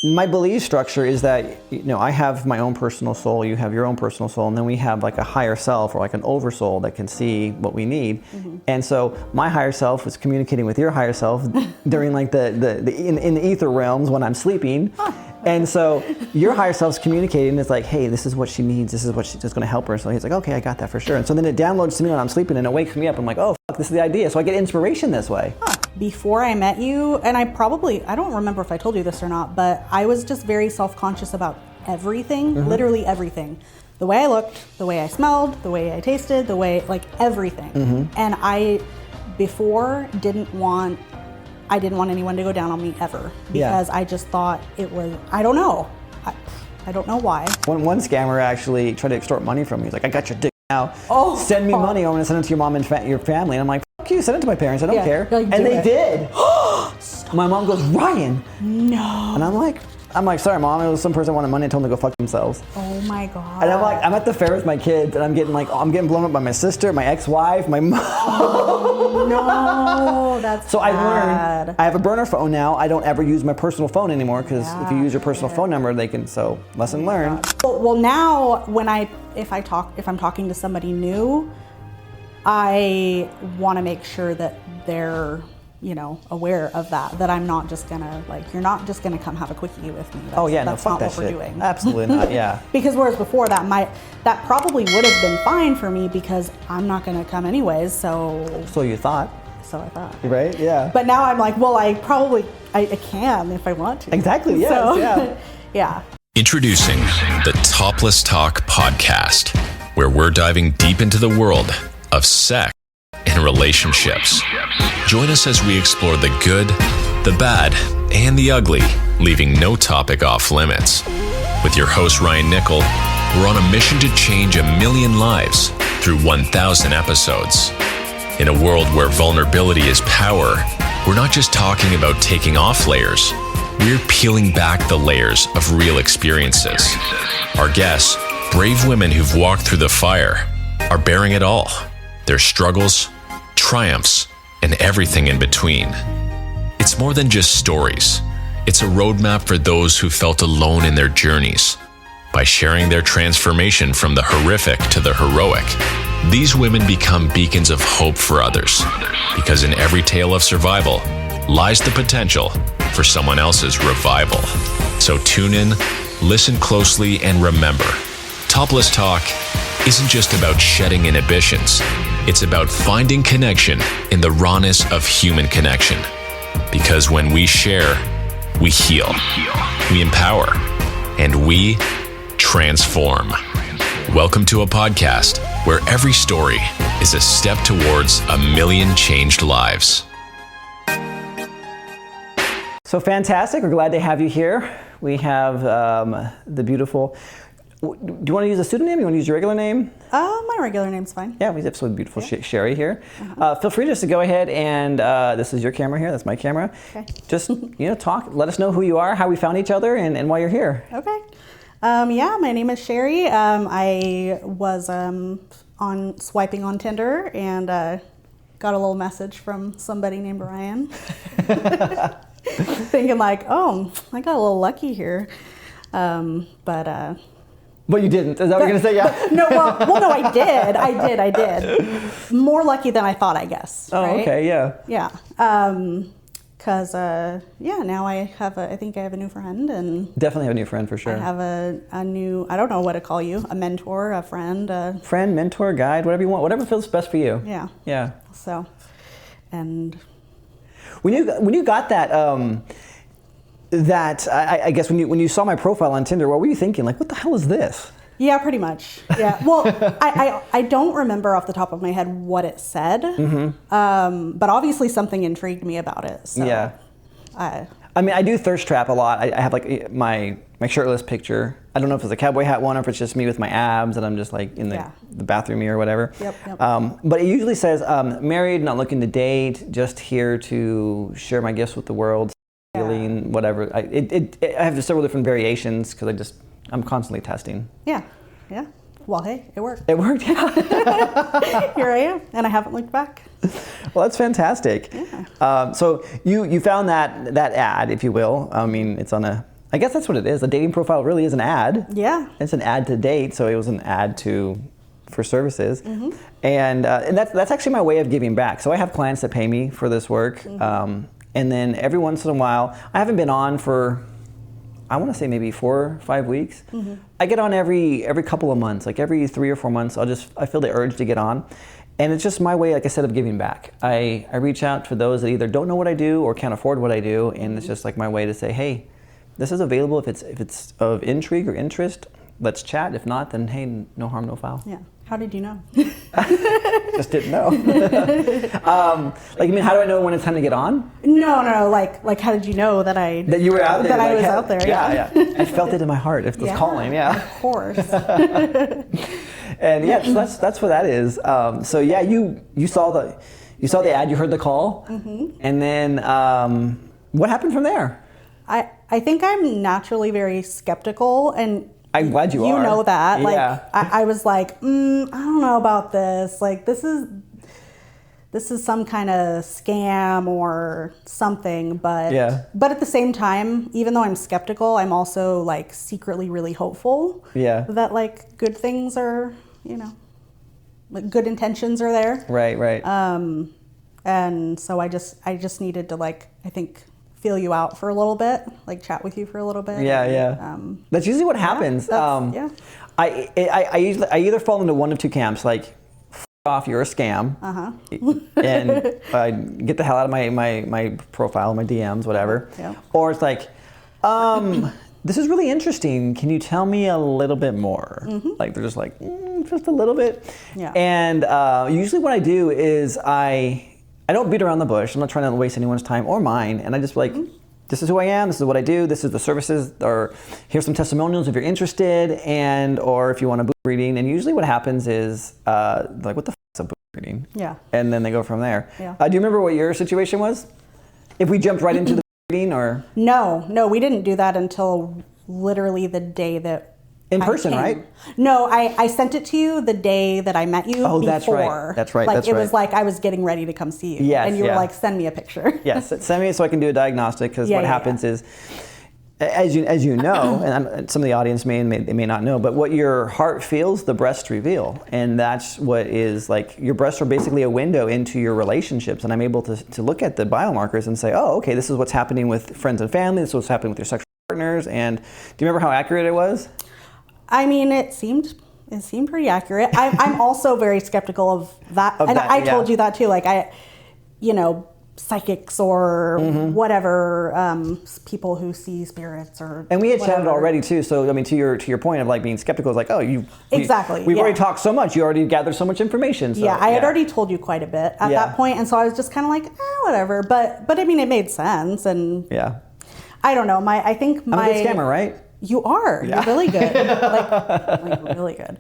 My belief structure is that, I have my own personal soul, you have your own personal soul, and then we have like a higher self or like an oversoul that can see what we need. And so my higher self was communicating with your higher self during like in the ether realms when I'm sleeping. And so your higher self's communicating. It's like, hey, this is what she needs. This is what's going to help her. So he's like, okay, I got that for sure. And so then it downloads to me when I'm sleeping and it wakes me up. I'm like, oh, fuck, this is the idea. So I get inspiration this way. Before I met you, and I don't remember if I told you this or not, but I was just very self-conscious about everything, literally everything. The way I looked, the way I smelled, the way I tasted, the way, like everything. And I, before, didn't want anyone to go down on me ever, because I just thought it was, I don't know. I don't know why. One scammer actually tried to extort money from me. He's like, I got your dick now. Send me money. I'm going to send it to your mom and your family. And I'm like, fuck you, send it to my parents. I don't care. Like, and they did. My mom goes, Ryan. No. And I'm like, sorry, Mom. It was some person wanted money. I told them to go fuck themselves. Oh my God. And I'm at the fair with my kids, and I'm getting blown up by my sister, my ex-wife, my mom. Oh, no, that's so bad. I learned. I have a burner phone now. I don't ever use my personal phone anymore because if you use your personal phone number, they can. So lesson learned. Well, now if I'm talking to somebody new, I want to make sure that they're aware of that I'm not just gonna, you're not just gonna come have a quickie with me. That's fuck not that what shit. We're doing. Absolutely not, yeah. Because whereas before that probably would have been fine for me because I'm not gonna come anyways, so. So you thought. So I thought. Right, yeah. But now I'm like, well, I can if I want to. Exactly, yes, so, yeah. Yeah. Introducing the ToplessTalk podcast, where we're diving deep into the world of sex and relationships. Join us as we explore the good, the bad, and the ugly, leaving no topic off limits. With your host, Ryan Nickel, we're on a mission to change 1 million lives through 1,000 episodes. In a world where vulnerability is power, we're not just talking about taking off layers, we're peeling back the layers of real experiences. Our guests, brave women who've walked through the fire, are bearing it all. Their struggles, triumphs, and everything in between. It's more than just stories. It's a roadmap for those who felt alone in their journeys. By sharing their transformation from the horrific to the heroic, these women become beacons of hope for others. Because in every tale of survival lies the potential for someone else's revival. So tune in, listen closely, and remember, ToplessTalk isn't just about shedding inhibitions. It's about finding connection in the rawness of human connection. Because when we share, we heal, we empower, and we transform. Welcome to a podcast where every story is a step towards 1 million changed lives. So fantastic. We're glad to have you here. We have the beautiful... Do you want to use a pseudonym? You want to use your regular name? My regular name's fine. Yeah, we have absolutely beautiful Cherie here. Feel free just to go ahead and this is your camera here. That's my camera. Okay. Just talk. Let us know who you are, how we found each other, and why you're here. Okay. My name is Cherie. I was swiping on Tinder and got a little message from somebody named Ryan, thinking like, oh, I got a little lucky here, But you didn't. Is that what you're going to say? Yeah. No, no, I did. More lucky than I thought, I guess. Oh, right? okay, yeah. Yeah. Because, now I think I have a new friend. And definitely have a new friend for sure. I have a new, I don't know what to call you, a mentor, a friend. Friend, mentor, guide, whatever you want, whatever feels best for you. Yeah. Yeah. So, and. When you got that, I guess when you saw my profile on Tinder, what were you thinking? Like, what the hell is this? Yeah, pretty much. Yeah. Well, I don't remember off the top of my head what it said, but obviously something intrigued me about it. So, yeah. I do thirst trap a lot. I have like my shirtless picture. I don't know if it's a cowboy hat one or if it's just me with my abs and I'm just like in the bathroom mirror or whatever. Yep. But it usually says, married, not looking to date, just here to share my gifts with the world. Healing, whatever. I have several different variations because I'm constantly testing. Yeah. Well, hey, it worked. It worked, yeah. Here I am, and I haven't looked back. Well, that's fantastic. Yeah. So you found that ad, if you will. I mean, it's on a I guess that's what it is. A dating profile really is an ad. Yeah. It's an ad to date, so it was an ad for services. And that's actually my way of giving back. So I have clients that pay me for this work. And then every once in a while, I haven't been on for, I want to say maybe 4 or 5 weeks. I get on every couple of months, like every 3 or 4 months. I feel the urge to get on. And it's just my way, like I said, of giving back. I reach out to those that either don't know what I do or can't afford what I do. And it's just like my way to say, hey, this is available if it's of intrigue or interest. Let's chat. If not, then hey, no harm, no foul. Yeah. How did you know? Just didn't know. Like, I mean, how do I know when it's time to get on? No. Like, how did you know that you were out there? That I was out there. Yeah. I felt it in my heart. If it's calling, Of course. And yeah, so that's what that is. So yeah, you saw the ad, you heard the call, and then what happened from there? I think I'm naturally very skeptical, and I'm glad you are. You know that. Like, yeah. I was like, I don't know about this. Like, this is some kind of scam or something. But at the same time, even though I'm skeptical, I'm also like secretly really hopeful. Yeah. That like good things are, like good intentions are there. Right. And so I just needed to like, I think, feel you out for a little bit, like chat with you for a little bit. Yeah. That's usually what happens. I either fall into one of two camps, like, f off, you're a scam, and get the hell out of my profile, my DMs, whatever. Or it's like, this is really interesting. Can you tell me a little bit more? Like, they're just like, just a little bit. Yeah. And usually what I do is I don't beat around the bush. I'm not trying to waste anyone's time or mine. And I just like, this is who I am. This is what I do. This is the services, or here's some testimonials if you're interested, or if you want a book reading. And usually what happens is like, what the f is a book reading? Yeah. And then they go from there. Yeah. Do you remember what your situation was? If we jumped right into the reading, or? No, we didn't do that until literally the day that in person, right? No, I sent it to you the day that I met you. Oh, before. That's right. Like, it was like I was getting ready to come see you. Yes, and you were like, send me a picture. Yes, send me so I can do a diagnostic, because what happens is, as you know, and some of the audience may not know, but what your heart feels, the breasts reveal. And that's what is like, your breasts are basically a window into your relationships. And I'm able to look at the biomarkers and say, oh, okay, this is what's happening with friends and family. This is what's happening with your sexual partners. And do you remember how accurate it was? I mean, it seemed pretty accurate. I'm also very skeptical of that. I told you that too. Like, psychics or whatever, people who see spirits or. And we had chatted already too. So I mean, to your point of like being skeptical, is like, oh, exactly. We've already talked so much. You already gathered so much information. So, I had already told you quite a bit at that point, and so I was just kind of like, whatever. But I mean, it made sense, and I don't know. I think I'm a good scammer, right? You are. Yeah. You're really good. like really good.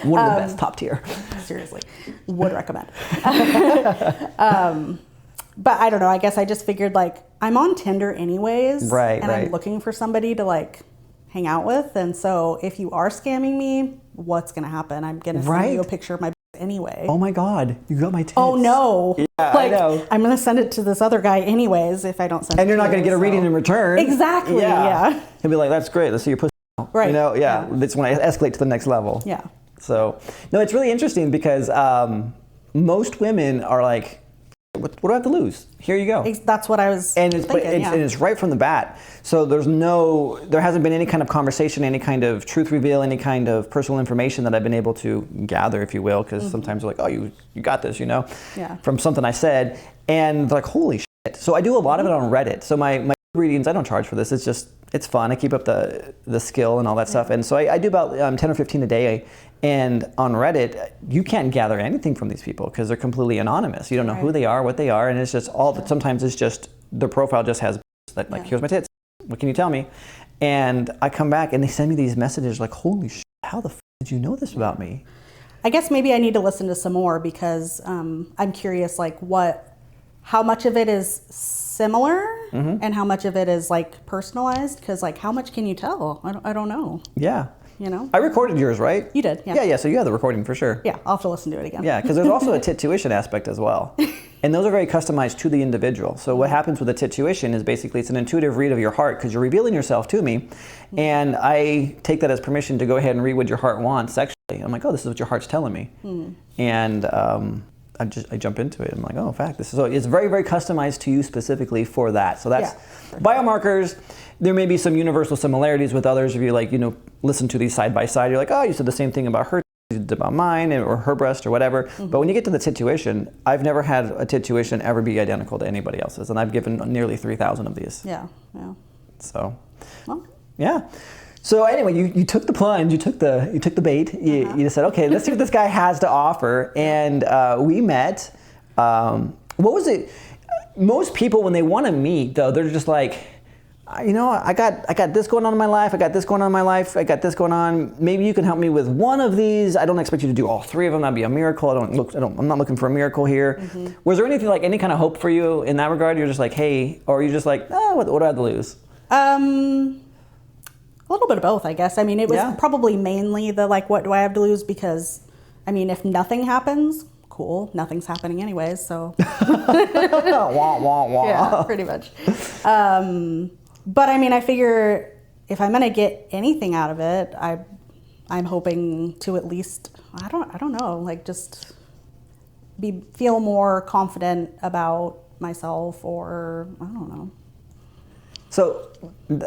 One of the best, top tier. Seriously. Would recommend. But I don't know. I guess I just figured, like, I'm on Tinder anyways. Right, and I'm looking for somebody to, like, hang out with. And so if you are scamming me, what's going to happen? I'm going to send you a picture of my anyway. Oh my God, you got my tits. Oh no. Yeah, like, I know. I'm going to send it to this other guy anyways if I don't send it. And you're not going to get a reading in return. Exactly, yeah. He'll be like, that's great, let's see your pussy now. Right. That's when I escalate to the next level. Yeah. So, no, it's really interesting because most women are like, what do I have to lose? Here you go. That's what I was thinking, and it's right from the bat. So there hasn't been any kind of conversation, any kind of truth reveal, any kind of personal information that I've been able to gather, if you will, because sometimes they're like, oh, you got this, from something I said. And they're like, holy shit. So I do a lot of it on Reddit. So my readings, I don't charge for this. It's fun. I keep up the skill and all that stuff. And so I do about 10 or 15 a day. And on Reddit, you can't gather anything from these people because they're completely anonymous. You don't know who they are, what they are, and it's just sometimes it's just their profile just has like, here's my tits. What can you tell me? And I come back and they send me these messages like, holy shit, how the f did you know this about me? I guess maybe I need to listen to some more because I'm curious, like how much of it is similar and how much of it is like personalized. Because like, how much can you tell? I don't know. Yeah. you know? I recorded yours, right? You did, yeah. Yeah, so you have the recording for sure. Yeah, I'll have to listen to it again. Yeah, because there's also a tit tuition aspect as well. And those are very customized to the individual. So what happens with a tit tuition is basically it's an intuitive read of your heart because you're revealing yourself to me. And I take that as permission to go ahead and read what your heart wants sexually. I'm like, oh, this is what your heart's telling me. And I jump into it. I'm like, oh, in fact, this is, so it's very, very customized to you specifically for that. So that's biomarkers. There may be some universal similarities with others. If you like, listen to these side by side, you're like, oh, you said the same thing about her, you did about mine, or her breast, or whatever. But when you get to the tit tuition, I've never had a tit tuition ever be identical to anybody else's, and I've given nearly 3,000 of these. Yeah. So, well, yeah. So anyway, you took the plunge, you took the bait. You just said, okay, let's see what this guy has to offer, and we met. What was it? Most people, when they want to meet, though, they're just like, I got this going on in my life. I got this going on in my life. I got this going on. Maybe you can help me with one of these. I don't expect you to do all three of them. That'd be a miracle. I'm not looking for a miracle here. Was there anything like any kind of hope for you in that regard? You're just like, hey, or you're just like, what do I have to lose? A little bit of both, I guess. I mean, it was probably mainly the like, what do I have to lose? Because, I mean, if nothing happens, cool. Nothing's happening anyways, so. Wah, wah, wah. Yeah, pretty much. But I mean, I figure if I'm gonna get anything out of it, I'm hoping to at least, I don't know, like just feel more confident about myself, or I don't know. So,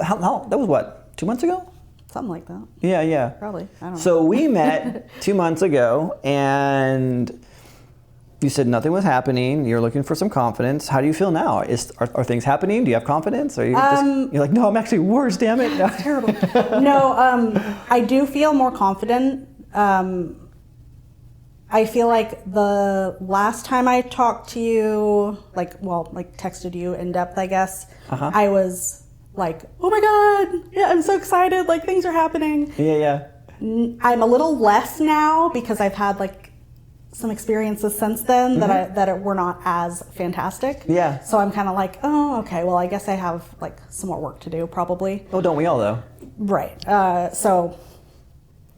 how that was what, 2 months ago? Something like that. Yeah. Probably. I don't know. So we met 2 months ago, and you said nothing was happening. You're looking for some confidence. How do you feel now? Are things happening? Do you have confidence? Or you're like, no, I'm actually worse. Damn it. No. Terrible. No, I do feel more confident. I feel like the last time I talked to you, texted you in depth, I guess, I was like, oh my God, yeah, I'm so excited. Like things are happening. Yeah. I'm a little less now because I've had like some experiences since then that were not as fantastic. Yeah. So I'm kind of like, oh, okay, well, I guess I have like some more work to do probably. Oh, don't we all though? Right.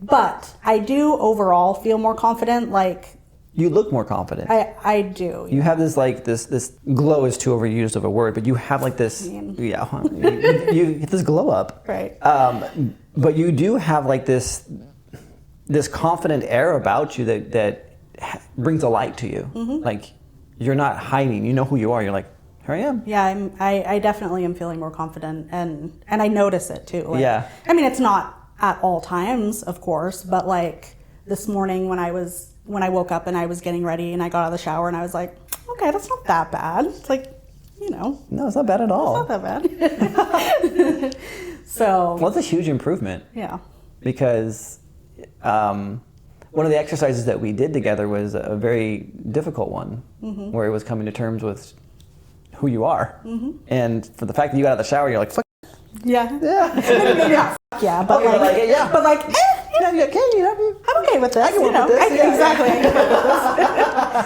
But I do overall feel more confident. Like you look more confident. I do. You have this like this glow is too overused of a word, but you have like this. You get this glow up. Right. But you do have like this confident air about you that brings a light to you. Like you're not hiding. You know who you are. You're like, here I am. Yeah, I definitely am feeling more confident, and I notice it too. Like, yeah. I mean, it's not at all times, of course, but like this morning when I woke up and I was getting ready and I got out of the shower and I was like, okay, that's not that bad. It's like, No, it's not bad at all. It's not that bad. So. Well, it's a huge improvement. Yeah. Because one of the exercises that we did together was a very difficult one, where it was coming to terms with who you are. And for the fact that you got out of the shower, you're like, fuck. Yeah. Maybe not fuck yeah, but I'm okay with this. I can work with this. Exactly.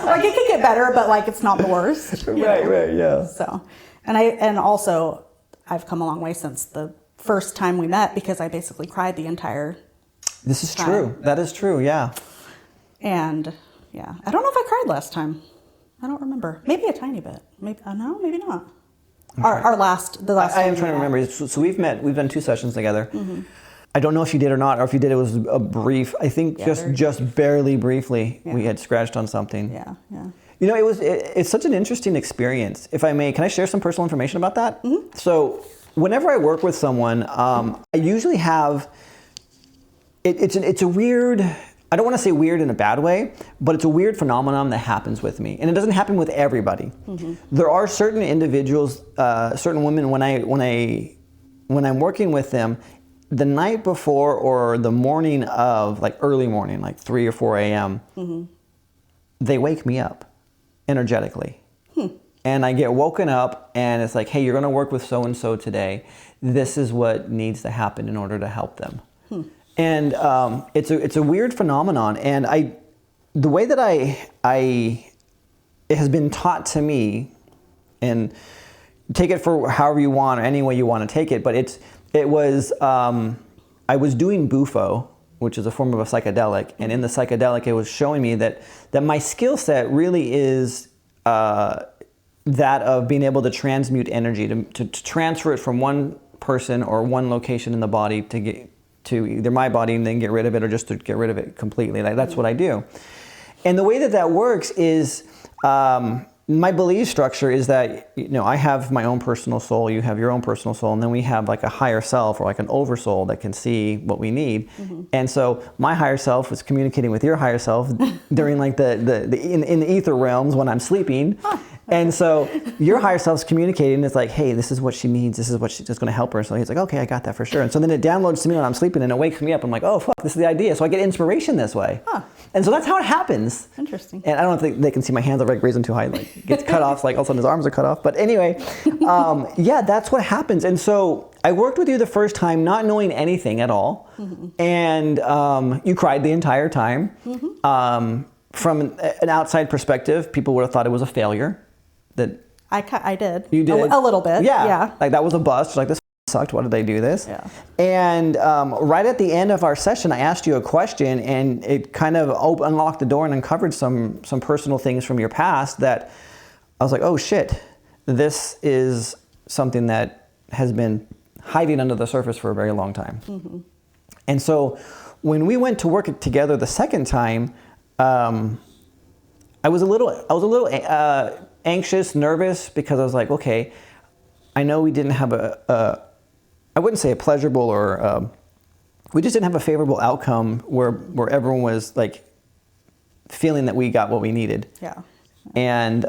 Like it can get better, but like it's not the worst. Right, yeah. So, and also I've come a long way since the first time we met because I basically cried the entire This is time. true. That is true, yeah. And yeah, I don't know if I cried last time. I don't remember. Maybe a tiny bit. Maybe maybe not. Okay. The last. I am trying to remember. So we've done 2 sessions together. I don't know if you did or not, or if you did, it was a brief. I think just barely briefly, we had scratched on something. Yeah. It's such an interesting experience. If I may, can I share some personal information about that? So whenever I work with someone, I usually have. It's a weird. I don't want to say weird in a bad way, but it's a weird phenomenon that happens with me, and it doesn't happen with everybody. There are certain individuals, certain women. When I'm working with them, the night before or the morning of, like early morning, like 3 or 4 a.m., they wake me up energetically, and I get woken up, and it's like, hey, you're going to work with so and so today. This is what needs to happen in order to help them. And it's a weird phenomenon, and the way that it has been taught to me, and take it for however you want or any way you want to take it, but I was doing bufo which is a form of a psychedelic. And in the psychedelic, it was showing me that my skill set really is that of being able to transmute energy, to transfer it from one person or one location in the body to get to either my body and then get rid of it, or just to get rid of it completely. Like, that's what I do. And the way that works is, my belief structure is that, I have my own personal soul, you have your own personal soul, and then we have like a higher self or like an oversoul that can see what we need. And so my higher self is communicating with your higher self during like in the ether realms when I'm sleeping. And so your higher self's communicating. It's like, hey, this is what she needs. This is what's going to help her. So he's like, okay, I got that for sure. And so then it downloads to me when I'm sleeping, and it wakes me up. I'm like, oh, fuck, this is the idea. So I get inspiration this way. And so that's how it happens. Interesting. And I don't think they can see my hands are like raising too high, like gets cut off, like all of a sudden his arms are cut off. But anyway, yeah, that's what happens. And so I worked with you the first time, not knowing anything at all. And you cried the entire time. From an outside perspective, people would have thought it was a failure. That I did. You did? A little bit. Yeah. Like, that was a bust. Like, this sucked. Why did they do this? Yeah. And right at the end of our session, I asked you a question, and it kind of unlocked the door and uncovered some personal things from your past that I was like, oh shit, this is something that has been hiding under the surface for a very long time. And so when we went to work together the second time, I was a little anxious, nervous, because I was like, okay, I know we didn't have I wouldn't say a pleasurable or we just didn't have a favorable outcome where everyone was like feeling that we got what we needed. Yeah. And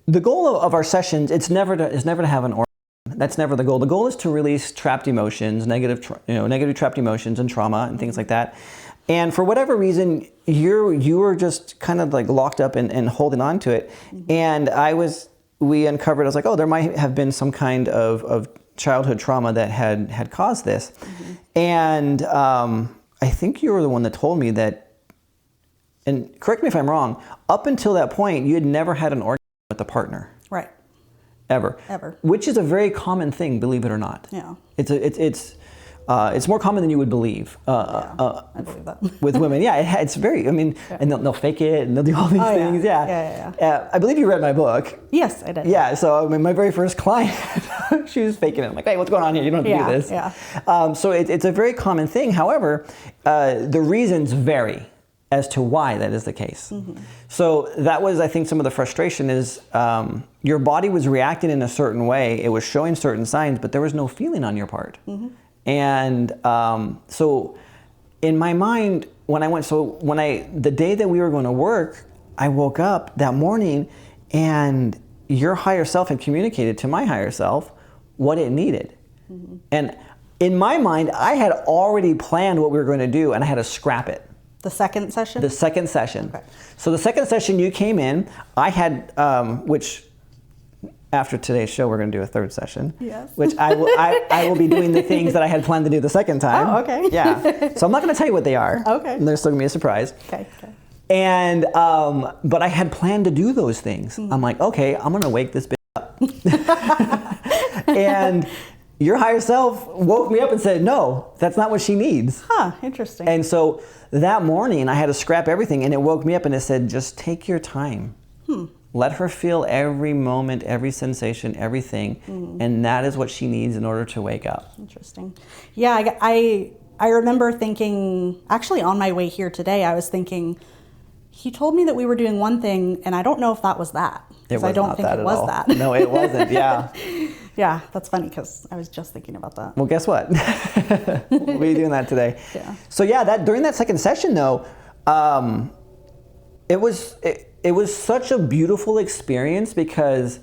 the goal of our sessions, it's never to have an orgasm. That's never the goal. The goal is to release trapped emotions, negative trapped emotions and trauma and things like that. And for whatever reason, you were just kind of like locked up and holding on to it. And we uncovered, I was like, oh, there might have been some kind of childhood trauma that had caused this. And I think you were the one that told me that, and correct me if I'm wrong, up until that point, you had never had an orgasm with a partner. Right. Ever. Which is a very common thing, believe it or not. Yeah. It's more common than you would believe. I believe that. With women, yeah, it's very. I mean, and they'll fake it and they'll do all these things. Yeah. I believe you read my book. Yes, I did. Yeah. So I mean, my very first client, she was faking it. I'm like, hey, what's going on here? You don't have to do this. Yeah. So it's a very common thing. However, the reasons vary as to why that is the case. So that was, I think, some of the frustration is your body was reacting in a certain way. It was showing certain signs, but there was no feeling on your part. And so in my mind, the day that we were going to work, I woke up that morning and your higher self had communicated to my higher self what it needed. And in my mind, I had already planned what we were going to do, and I had to scrap it. The second session? The second session. Okay. So the second session you came in, I had, which after today's show, we're going to do a third session. Yes. Which I will be doing the things that I had planned to do the second time. Oh, okay. Yeah. So I'm not going to tell you what they are. Okay. And they're still going to be a surprise. Okay. And, but I had planned to do those things. I'm like, okay, I'm going to wake this bitch up. And your higher self woke me up and said, no, that's not what she needs. Interesting. And so that morning I had to scrap everything, and it woke me up and it said, just take your time. Let her feel every moment, every sensation, everything. And that is what she needs in order to wake up. Interesting. Yeah, I remember thinking, actually on my way here today, I was thinking, he told me that we were doing one thing, and I don't know if that was that. I don't think it was that. No, it wasn't, yeah. Yeah, that's funny because I was just thinking about that. Well, guess what? We'll be doing that today. Yeah. So yeah, during that second session though, it was such a beautiful experience because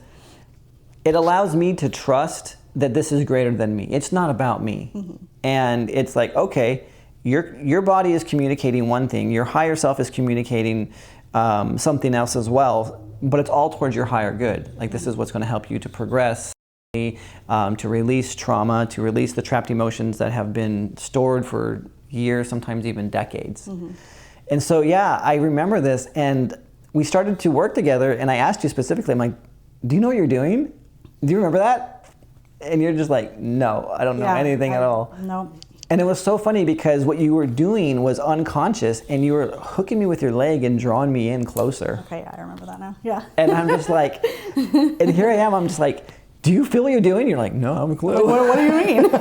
it allows me to trust that this is greater than me. It's not about me. And it's like, okay, your body is communicating one thing, your higher self is communicating something else as well, but it's all towards your higher good. Like, this is what's going to help you to progress, to release trauma, to release the trapped emotions that have been stored for years, sometimes even decades. And so, yeah, I remember this, and we started to work together, and I asked you specifically, I'm like, do you know what you're doing? Do you remember that? And you're just like, no, I don't know anything at all. No. And it was so funny because what you were doing was unconscious, and you were hooking me with your leg and drawing me in closer. Okay, I remember that now. Yeah. And I'm just like, and here I am, I'm just like, do you feel what you're doing? You're like, no, I'm close. What do you mean?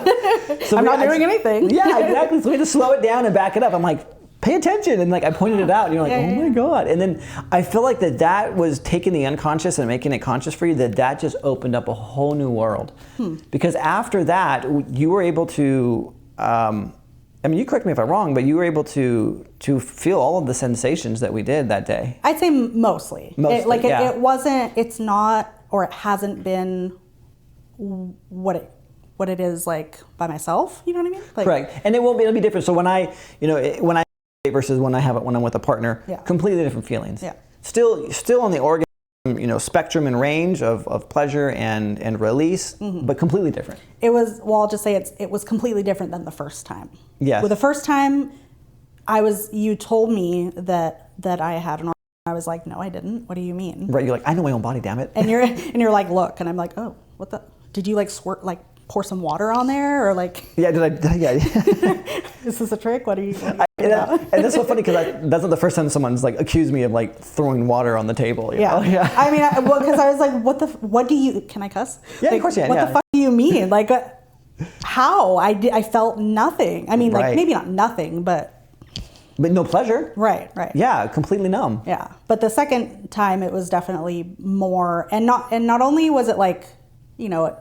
So I'm not doing anything. Yeah, exactly. So we had to slow it down and back it up. I'm like, pay attention. And like, I pointed it out, and you're like, oh my God. And then I feel like that was taking the unconscious and making it conscious for you, that just opened up a whole new world. Because after that, you were able to, I mean, you correct me if I'm wrong, but you were able to feel all of the sensations that we did that day. I'd say mostly. It wasn't, it's not, or it hasn't been what it is like by myself. You know what I mean? Like, correct. And it'll be different. So when I versus when I'm with a partner, completely different feelings. Yeah. Still on the orgasm, spectrum and range of pleasure and release, but completely different. It was, well, I'll just say it was completely different than the first time. Yes. With the first time, you told me that I had an orgasm. I was like, no, I didn't. What do you mean? Right. You're like, I know my own body, damn it. And you're like, look, and I'm like, oh, what the? Did you like squirt, like pour some water on there, or like? Yeah. Yeah. Is this a trick? What are you? And that's so funny because that's not the first time someone's like accused me of like throwing water on the table. You know? Yeah. I mean, because I was like, what do you? Can I cuss? Yeah, like, of course you can. What the fuck do you mean? Like, how? I felt nothing. I mean, like maybe not nothing, but no pleasure. Right. Yeah, completely numb. Yeah, but the second time it was definitely more, and not only was it like, it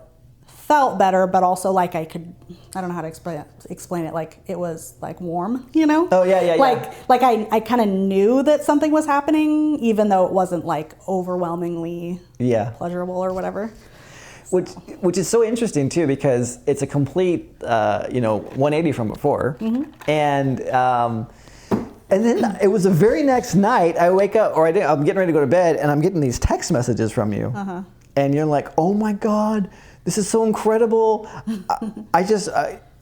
felt better, but also like I don't know how to explain it. Like it was like warm, Oh yeah. Like I kind of knew that something was happening, even though it wasn't like overwhelmingly pleasurable or whatever. Which is so interesting too, because it's a complete 180 from before, and then it was the very next night I wake up, I'm getting ready to go to bed, and I'm getting these text messages from you, and you're like, oh my God, this is so incredible.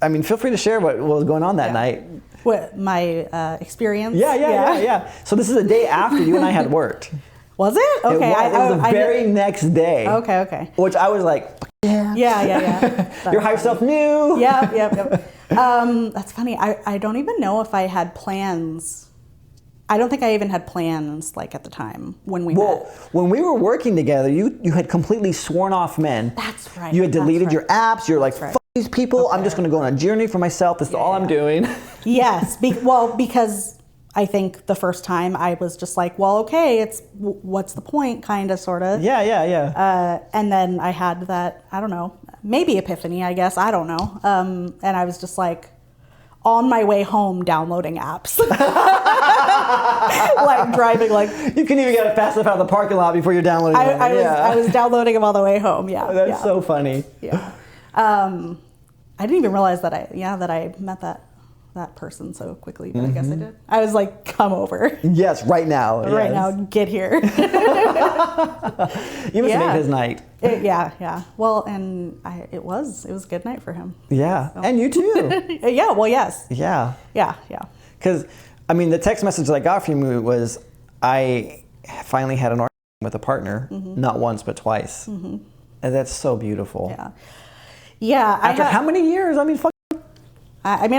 I mean, feel free to share what was going on that night. What, my experience? Yeah. So this is the day after you and I had worked. Was it? Okay. It was the very next day. Okay. Which I was like, yeah. Your higher self knew. Yep. That's funny. I don't even know if I had plans. I don't think I even had plans like at the time when we met. When we were working together, you had completely sworn off men. That's right. You had deleted your apps. You're like, fuck these people. Okay. I'm just going to go on a journey for myself. This is all I'm doing. Yes. Because I think the first time I was just like, well, okay, it's what's the point, kind of, sort of. Yeah. And then I had that, I don't know, maybe epiphany, I guess. I don't know. And I was just like, on my way home, downloading apps. Like driving, like. You couldn't even get fast enough out of the parking lot before you're downloading them. I was downloading them all the way home, yeah. That's so funny. Yeah. I didn't even realize that I met that person so quickly, but I guess I did. I was like, come over. Yes, right now. Right now, get here. You must have made his night. Yeah. Well, and it was a good night for him. Yeah, so. And you too. Yeah, well, yes. Yeah. Because, I mean, the text message that I got from you was, I finally had an orgasm with a partner, not once, but twice. And that's so beautiful. Yeah. After how many years? I mean,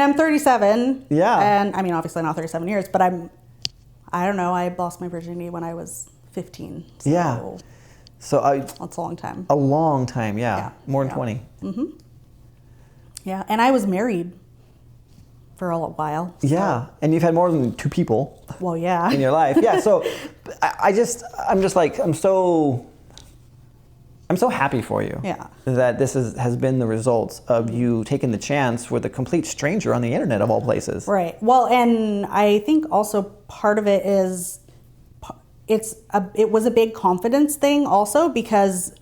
I'm 37. Yeah. And I mean, obviously not 37 years, but I don't know, I lost my virginity when I was 15. So yeah. So that's a long time. A long time, yeah. More than 20. Yeah, and I was married for a while. So. Yeah, and you've had more than two people. Well, yeah. In your life, yeah. So I'm so happy for you. Yeah. That this has been the result of you taking the chance with a complete stranger on the internet of all places. Right. Well, and I think also part of it is it was a big confidence thing also, because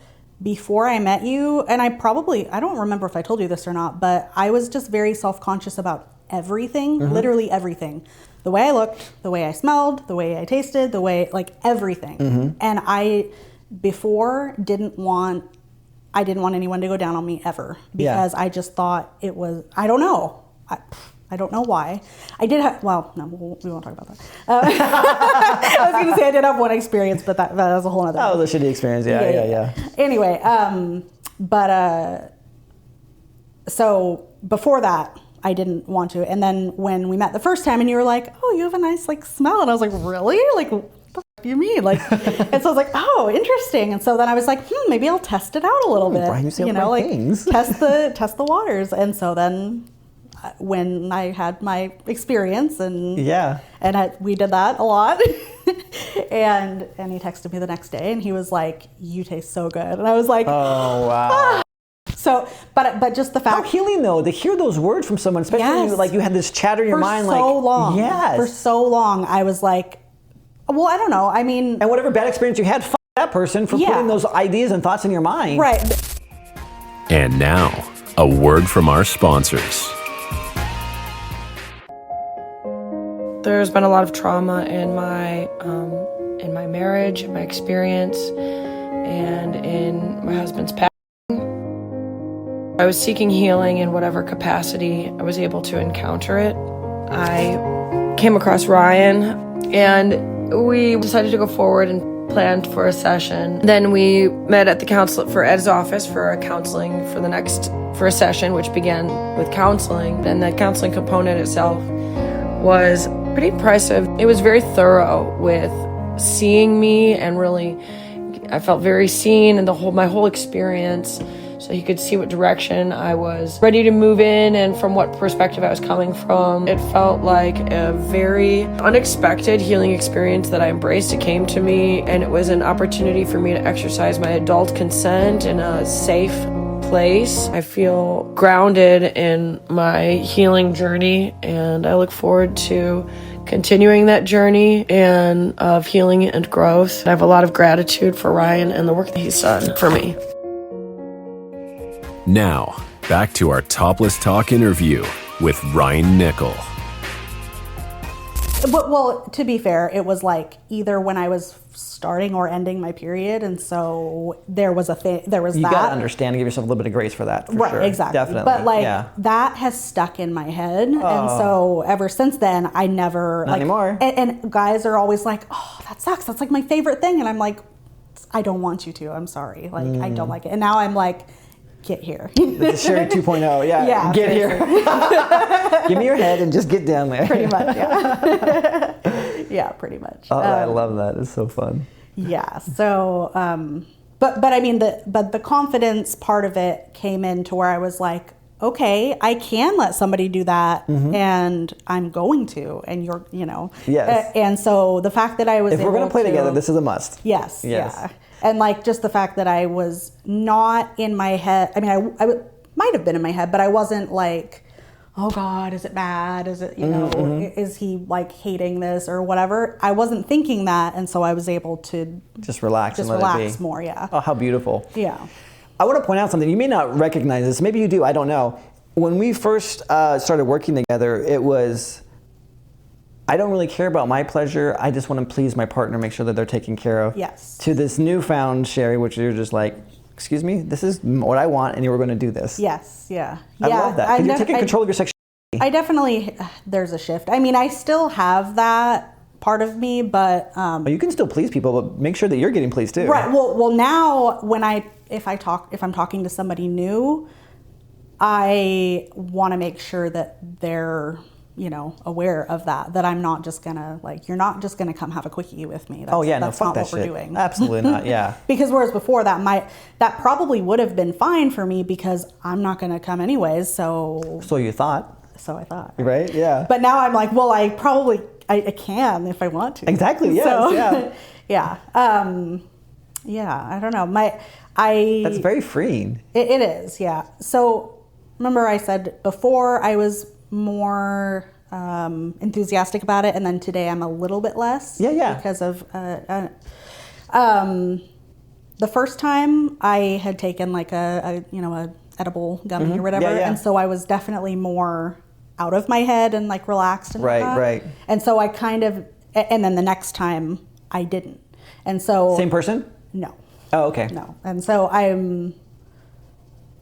before I met you, and I don't remember if I told you this or not, but I was just very self-conscious about everything, literally everything. The way I looked, the way I smelled, the way I tasted, the way, like everything. And I before didn't want anyone to go down on me ever, because I just thought it was, I don't know. I don't know why. I did have, well, no, we won't talk about that. I was going to say I did have one experience, but that was a whole other. Oh, the shitty experience. Yeah. Anyway, so before that, I didn't want to. And then when we met the first time and you were like, oh, you have a nice like smell. And I was like, really? Like, what the f- do you mean? Like, and so I was like, oh, interesting. And so then I was like, maybe I'll test it out a little bit. Brian, you say the right things. test the waters. And so then when I had my experience and we did that a lot. and he texted me the next day and he was like, you taste so good. And I was like, oh, wow. Ah. So, but just the fact. How healing though, to hear those words from someone, especially when you, like you had this chatter in your mind. For so long. Yes. For so long, I was like, well, I don't know. I mean. And whatever bad experience you had, f that person for putting those ideas and thoughts in your mind. Right. And now, a word from our sponsors. There's been a lot of trauma in my marriage, in my experience, and in my husband's past. I was seeking healing in whatever capacity I was able to encounter it. I came across Ryan, and we decided to go forward and planned for a session. Then we met at the counselor for Ed's office for a counseling for a session, which began with counseling. And the counseling component itself was pretty impressive. It was very thorough with seeing me, and really, I felt very seen in my whole experience. So he could see what direction I was ready to move in and from what perspective I was coming from. It felt like a very unexpected healing experience that I embraced. It came to me, and it was an opportunity for me to exercise my adult consent in a safe place. I feel grounded in my healing journey, and I look forward to continuing that journey and of healing and growth. I have a lot of gratitude for Ryan and the work that he's done for me. Now, back to our Topless Talk interview with Ryan Nickel. Well, to be fair, it was like either when I was starting or ending my period, and so there was there was you that. You gotta understand and give yourself a little bit of grace for that, for sure. Exactly. Definitely. But that has stuck in my head, and so ever since then, I never Not anymore. And guys are always like, "Oh, that sucks. That's like my favorite thing," and I'm like, "I don't want you to. I'm sorry. Like I don't like it." And now I'm like, get here. It's Cherie 2.0. Yeah. Get here. Give me your head and just get down there. Pretty much. Yeah. Yeah. Pretty much. Oh, I love that. It's so fun. Yeah. So, but I mean, the confidence part of it came in to where I was like, okay, I can let somebody do that, and I'm going to, and Yes. And so the fact that I was if we're gonna play together, this is a must. Yes. Yeah. And like just the fact that I was not in my head. I mean, I might have been in my head, but I wasn't like, oh God, is it bad? Is it, is he like hating this or whatever? I wasn't thinking that. And so I was able to just relax and let it be. More. Yeah. Oh, how beautiful. Yeah. I want to point out something. You may not recognize this. Maybe you do. I don't know. When we first started working together, it was, I don't really care about my pleasure. I just want to please my partner, make sure that they're taken care of. Yes. To this newfound Cherie, which you're just like, excuse me, this is what I want, and you were going to do this. Yes. Yeah. I love that. You're taking control of your sexuality. I definitely, there's a shift. I mean, I still have that part of me, but you can still please people, but make sure that you're getting pleased too. Right. Well, now when if I'm talking to somebody new, I want to make sure that they're aware of that I'm not just gonna you're not just gonna come have a quickie with me. That's fuck not that what shit. we're doing. Absolutely not. Yeah. Because whereas before that probably would have been fine for me because I'm not gonna come anyways. So you thought. So I thought. Right. Yeah. But now I'm like, well, I can if I want to. Exactly. Yes. So, yeah. Yeah. Yeah. I don't know. That's very freeing. It is. Yeah. So remember I said before I was more enthusiastic about it, and then today I'm a little bit less. Yeah. Because of the first time I had taken like a edible gummy or whatever, and so I was definitely more out of my head and like relaxed and right. And so I kind of, and then the next time I didn't, and so same person? No. Oh, okay. No, and so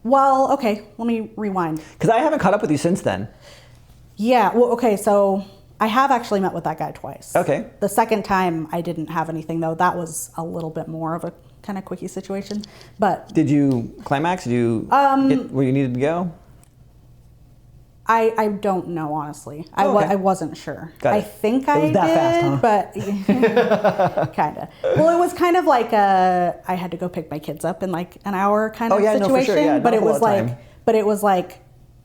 well, okay, let me rewind. Because I haven't caught up with you since then. Yeah, well, okay, so I have actually met with that guy twice. Okay. The second time I didn't have anything, though. That was a little bit more of a kind of quickie situation. But did you climax? Did you get where you needed to go? I don't know, honestly. I wasn't sure. Got it. I think It was that fast, but kind of. Well, it was kind of like I had to go pick my kids up in like an hour kind of situation. No, for sure. Yeah, but not a lot of time. it was like,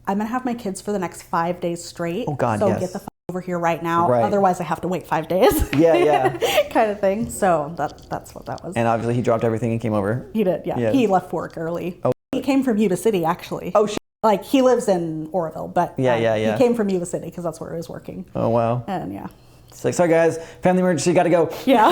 I'm going to have my kids for the next 5 days straight. Oh, God, so yes. get the over here right now. Right. Otherwise, I have to wait 5 days. Yeah. kind of thing. So that's what that was. And obviously he dropped everything and came over. He did, yeah. Yes. He left work early. Oh. He came from Yuba City, actually. Oh, shit. Like, he lives in Oroville, but Yeah. he came from Yuba City because that's where he was working. Oh, wow. And yeah. It's like, sorry guys, family emergency, gotta go. Yeah.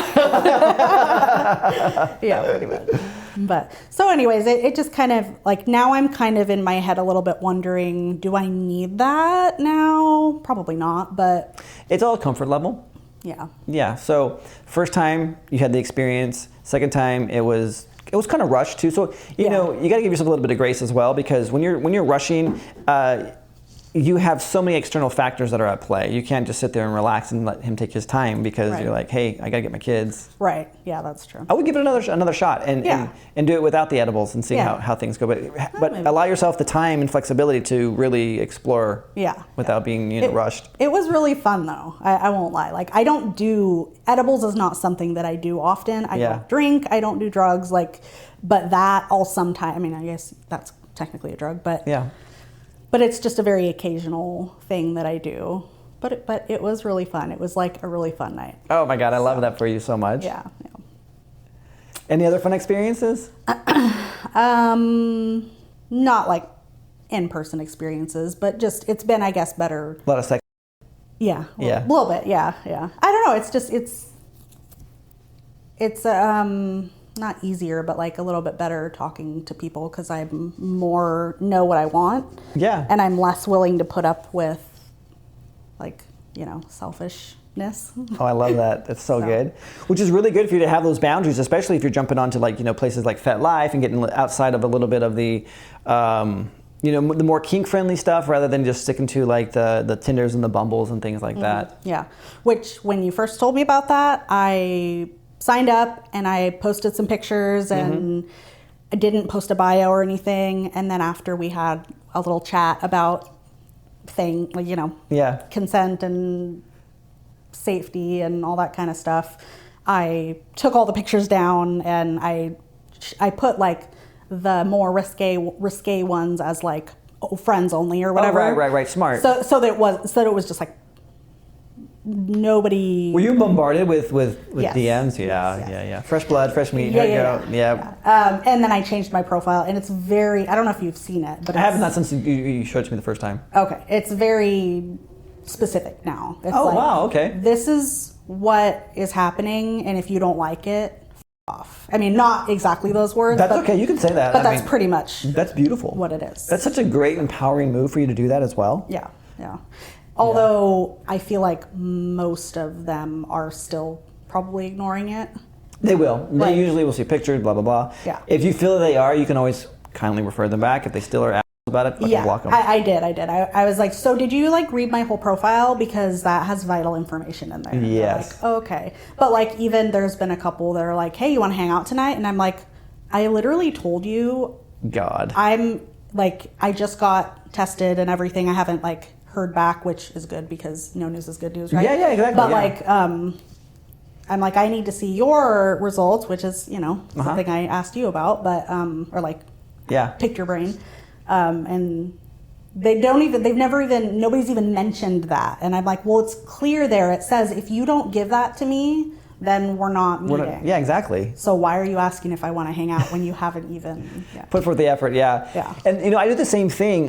Yeah, pretty much. But so anyways, it just kind of like, now I'm kind of in my head a little bit wondering, do I need that now? Probably not, but It's all comfort level. yeah. Yeah, so first time you had the experience, second time it was kind of rushed too. So, you know, you gotta give yourself a little bit of grace as well, because when you're rushing, you have so many external factors that are at play. You can't just sit there and relax and let him take his time, because Right. you're like, hey, I gotta get my kids. Right. Yeah, that's true. I would give it another shot and do it without the edibles and see Yeah. how things go. But maybe. allow yourself the time and flexibility to really explore Yeah. without being rushed. It was really fun though. I won't lie. Like, I don't do edibles is not something that I do often. I don't drink. I don't do drugs. Like, but that all sometime. I mean, I guess that's technically a drug, but Yeah. But it's just a very occasional thing that I do. But it was really fun. It was like a really fun night. Oh my God, I love that for you so much. Yeah. Any other fun experiences? Not like in-person experiences, but just it's been, I guess, better. A lot of sex. Yeah. Yeah. A little bit. Yeah. I don't know. It's just it's not easier, but like a little bit better talking to people because I more know what I want. Yeah. And I'm less willing to put up with like, selfishness. Oh, I love that. That's so good. Which is really good for you to have those boundaries, especially if you're jumping onto like, places like FetLife and getting outside of a little bit of the, the more kink-friendly stuff rather than just sticking to like the Tinders and the Bumbles and things like that. Yeah. Which when you first told me about that, I signed up and I posted some pictures and I didn't post a bio or anything. And then after we had a little chat about consent and safety and all that kind of stuff, I took all the pictures down and I put like the more risque ones as like friends only or whatever. Oh, right. Smart. So that it was just like nobody. Were you bombarded with Yes. DMs? Yeah. Fresh blood, fresh meat. Here you go. Yeah. And then I changed my profile, and it's very. I don't know if you've seen it, but I haven't, not since you showed it to me the first time. Okay, it's very specific now. It's wow. Okay. This is what is happening, and if you don't like it, f off. I mean, not exactly those words. That's okay. You can say that. But that's pretty much. That's beautiful. What it is. That's such a great, empowering move for you to do that as well. Yeah. Although I feel like most of them are still probably ignoring it. They will. Like, they usually will see pictures, blah, blah, blah. Yeah. If you feel that they are, you can always kindly refer them back. If they still are assholes about it, fucking block them. I did. I was like, so did you like read my whole profile? Because that has vital information in there. Yes. Like, okay. But like, even there's been a couple that are like, hey, you want to hang out tonight? And I'm like, I literally told you. God. I'm like, I just got tested and everything. I haven't like heard back, which is good because no news is good news, right? Yeah, exactly. But like, I'm like, I need to see your results, which is, something I asked you about, but, or like, picked your brain. And nobody's even mentioned that. And I'm like, well, it's clear there. It says, if you don't give that to me, then we're not meeting. Yeah, exactly. So why are you asking if I want to hang out when you haven't even put forth the effort? Yeah. Yeah. And I do the same thing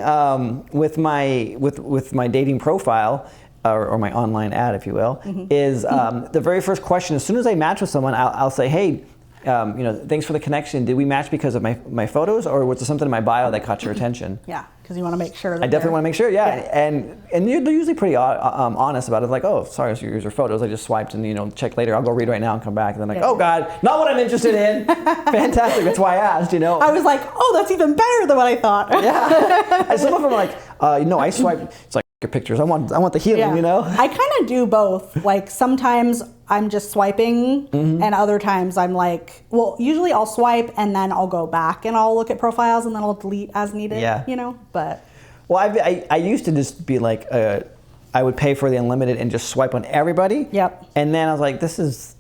with my dating profile. Or my online ad, if you will, is the very first question. As soon as I match with someone, I'll say, hey, thanks for the connection. Did we match because of my photos, or was there something in my bio that caught your attention? Yeah, because you want to make sure. I definitely want to make sure. Yeah. And they're usually pretty honest about it. Like, oh, sorry, so yours are photos. I just swiped and check later. I'll go read right now and come back. And then like, oh God, not what I'm interested in. Fantastic. That's why I asked. I was like, oh, that's even better than what I thought. Yeah. And some of them are like, I swiped. It's like your pictures. I want the healing. I kind of do both. Like sometimes I'm just swiping, and other times I'm like, well, usually I'll swipe and then I'll go back and I'll look at profiles and then I'll delete as needed. Yeah. But Well, I used to just be like, I would pay for the unlimited and just swipe on everybody. Yep. And then I was like, this is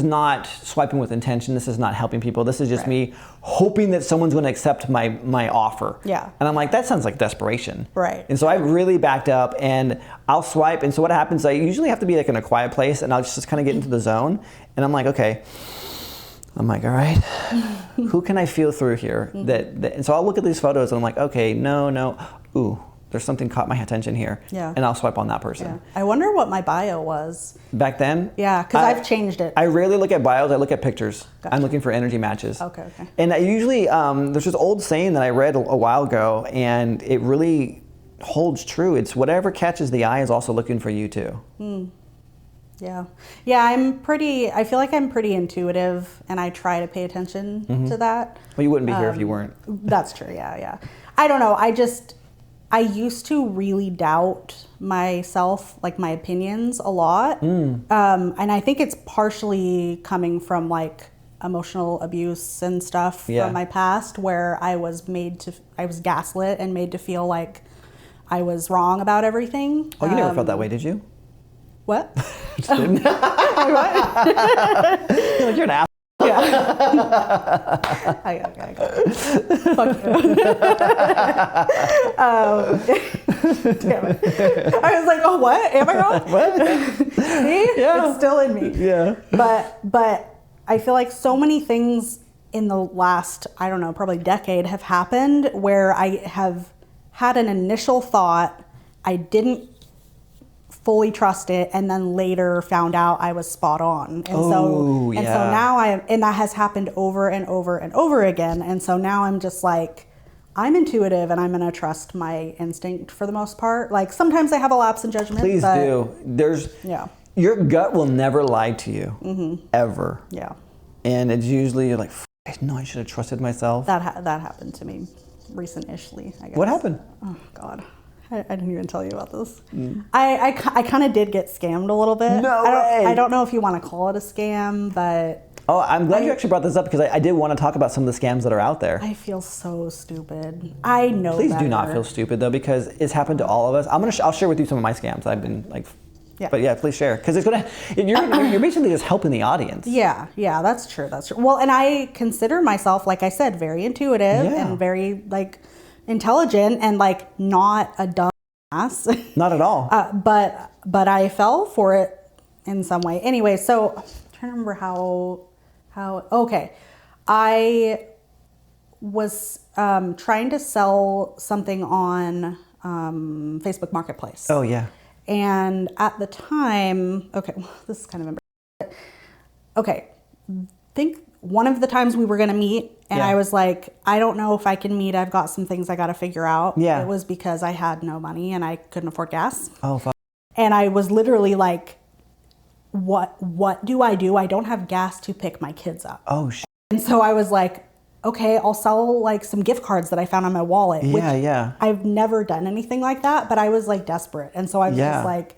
not swiping with intention. This is not helping people. This is just me hoping that someone's going to accept my offer. Yeah. And I'm like, that sounds like desperation. Right. And so I really backed up, and I'll swipe. And so what happens? I usually have to be like in a quiet place, and I'll just kind of get into the zone. And I'm like, okay. I'm like, all right, who can I feel through here? And so I'll look at these photos, and I'm like, okay, no, ooh. There's something caught my attention here. Yeah. And I'll swipe on that person. Yeah. I wonder what my bio was. Back then? Yeah, because I've changed it. I rarely look at bios, I look at pictures. Gotcha. I'm looking for energy matches. Okay. And I usually, there's this old saying that I read a while ago, and it really holds true. It's whatever catches the eye is also looking for you too. Yeah. I feel like I'm pretty intuitive, and I try to pay attention to that. Well, you wouldn't be here if you weren't. That's true, yeah. I don't know, I used to really doubt myself, like my opinions a lot. And I think it's partially coming from like emotional abuse and stuff from my past, where I was gaslit and made to feel like I was wrong about everything. Oh, you never felt that way, did you? What? Just kidding. You're like, you're an ass. Yeah. I got it. Fuck you. Damn it. I was like, oh, what? Am I wrong? What? See? Yeah. It's still in me. Yeah. But I feel like so many things in the last, I don't know, probably decade have happened where I have had an initial thought, I didn't fully trust it, and then later found out I was spot on. And so now and that has happened over and over and over again. And so now I'm just like, I'm intuitive, and I'm going to trust my instinct for the most part. Like sometimes I have a lapse in judgment. Please do. Your gut will never lie to you, ever. Yeah. And it's usually you're like, no, I should have trusted myself. That happened to me recentishly, I guess. What happened? Oh God. I didn't even tell you about this. I kind of did get scammed a little bit. No way. I don't know if you want to call it a scam, but... Oh, I'm glad you actually brought this up, because I did want to talk about some of the scams that are out there. I feel so stupid. I know Please better. do not feel stupid, though, because it's happened to all of us. I'll share with you some of my scams. I've been like... Yeah. But yeah, please share, because you're basically just helping the audience. Yeah, that's true. Well, and I consider myself, like I said, very intuitive and very like intelligent and like not a dumb ass. Not at all. But I fell for it in some way. Anyway, so I'm trying to remember how okay. I was trying to sell something on Facebook Marketplace. Oh yeah. And at the time, okay, well, this is kind of embarrassing. Okay, I think one of the times we were going to meet, and I was like, I don't know if I can meet. I've got some things I got to figure out. Yeah. It was because I had no money and I couldn't afford gas. Oh, fuck. And I was literally like, what do? I don't have gas to pick my kids up. Oh, shit. And so I was like, okay, I'll sell like some gift cards that I found on my wallet. Yeah. I've never done anything like that, but I was like desperate. And so I was just like,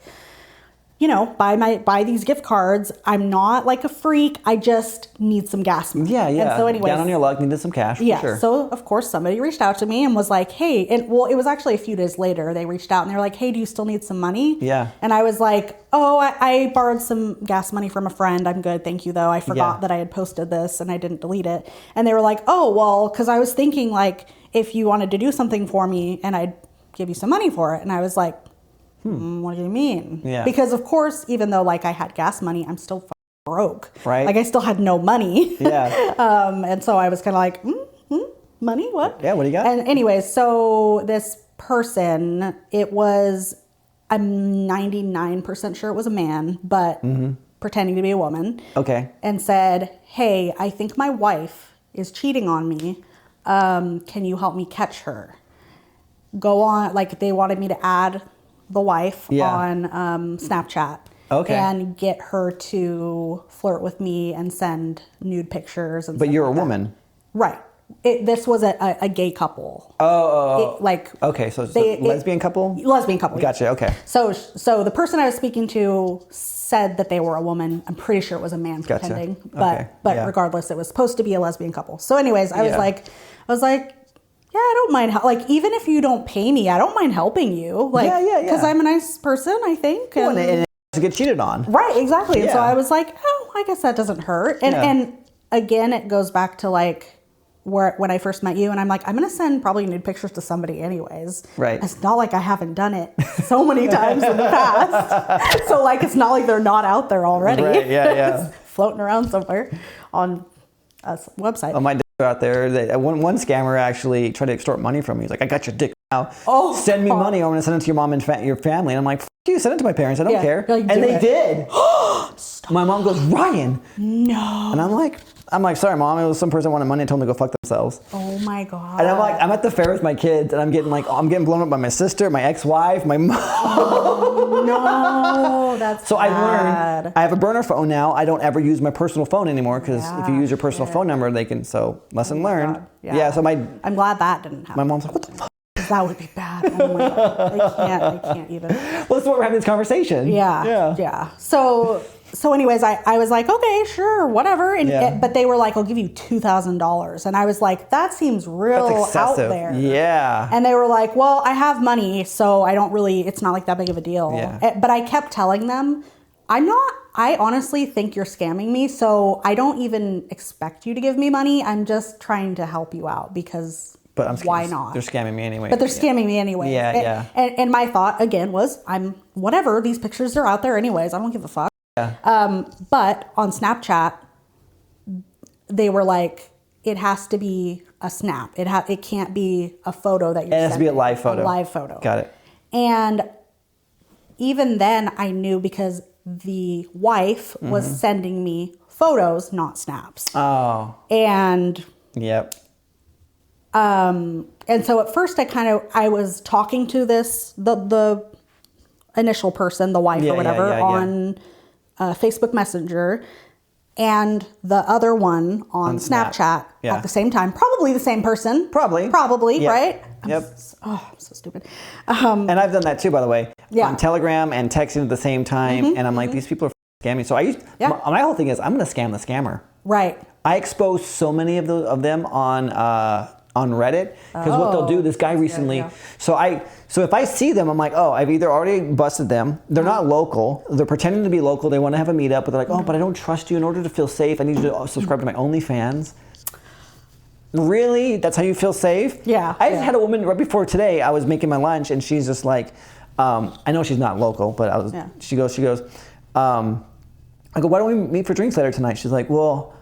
buy these gift cards. I'm not like a freak. I just need some gas money. Yeah. And so anyways, down on your luck, needed some cash. Yeah. For sure. So of course somebody reached out to me and was like, hey, and well, it was actually a few days later they reached out and they were like, hey, do you still need some money? Yeah. And I was like, oh, I borrowed some gas money from a friend. I'm good. Thank you though. I forgot that I had posted this and I didn't delete it. And they were like, oh, well, cause I was thinking like, if you wanted to do something for me and I'd give you some money for it. And I was like, what do you mean? Yeah. Because of course, even though like I had gas money, I'm still broke. Right. Like I still had no money. Yeah. And so I was kind of like, money? What? Yeah. What do you got? And anyway, so this person, I'm 99% sure it was a man, but pretending to be a woman. Okay. And said, hey, I think my wife is cheating on me. Can you help me catch her? Go on, like they wanted me to add the wife on Snapchat. Okay. And get her to flirt with me and send nude pictures. And But stuff you're like a woman. That. Right. This was a gay couple. Okay, so lesbian couple? Lesbian couple. Gotcha, okay. So the person I was speaking to said that they were a woman. I'm pretty sure it was a man pretending. But regardless, it was supposed to be a lesbian couple. So anyways, I was like, yeah, I don't mind. Like, even if you don't pay me, I don't mind helping you. Like, because I'm a nice person, I think. And it to get cheated on. Right, exactly. And so I was like, oh, I guess that doesn't hurt. And again, it goes back to like when I first met you, and I'm like, I'm going to send probably nude pictures to somebody anyways. Right. It's not like I haven't done it so many times in the past. So like, it's not like they're not out there already. Right, yeah. Floating around somewhere on a website. Oh, my dick out there. One scammer actually tried to extort money from me. He's like, I got your dick now. Oh, send me money. I'm going to send it to your mom and your family. And I'm like, F you, send it to my parents. I don't care. Like, and they did. Stop. My mom goes, Ryan. No. And I'm like, sorry, Mom. It was some person wanted money and told them to go fuck themselves. Oh my God. And I'm like, I'm at the fair with my kids, and I'm getting blown up by my sister, my ex-wife, my mom. Oh, no, that's so bad. I learned. I have a burner phone now. I don't ever use my personal phone anymore because if you use your personal phone number, they can. So lesson learned. Yeah. So I'm glad that didn't happen. My mom's like, what the fuck? That would be bad. Oh my God. I can't even. Well, that's why we're having this conversation. Yeah. So anyways, I was like, okay, sure, whatever. But they were like, I'll give you $2,000. And I was like, that seems real out there. Yeah. And they were like, well, I have money, so I don't really, it's not like that big of a deal. Yeah. But I kept telling them, I honestly think you're scamming me, so I don't even expect you to give me money. I'm just trying to help you out because why not? They're scamming me anyway. But they're scamming me anyway. Yeah. And my thought, again, was, whatever, these pictures are out there anyways. I don't give a fuck. Yeah. But on Snapchat, they were like, it has to be a snap. It can't be a photo that you're It has to be a live photo. A live photo. Got it. And even then I knew because the wife was sending me photos, not snaps. Oh. And yep. And so at first I was talking to the initial person, the wife or whatever, on Facebook Messenger, and the other one on Snapchat at the same time. Probably the same person. Probably, yep. Right? Yep. I'm so stupid. And I've done that too, by the way. Yeah. On Telegram and texting at the same time. And I'm like, these people are scamming. So my whole thing is, I'm going to scam the scammer. Right. I expose so many of them on Reddit because what they'll do. This guy recently. Yeah. So if I see them, I'm like, oh, I've either already busted them. They're not local. They're pretending to be local. They want to have a meetup, but they're like, oh, but I don't trust you. In order to feel safe, I need you to subscribe to my OnlyFans. Really? That's how you feel safe? Yeah. I just had a woman right before today. I was making my lunch, and she's just like, I know she's not local, but she goes. I go, why don't we meet for drinks later tonight? She's like, well,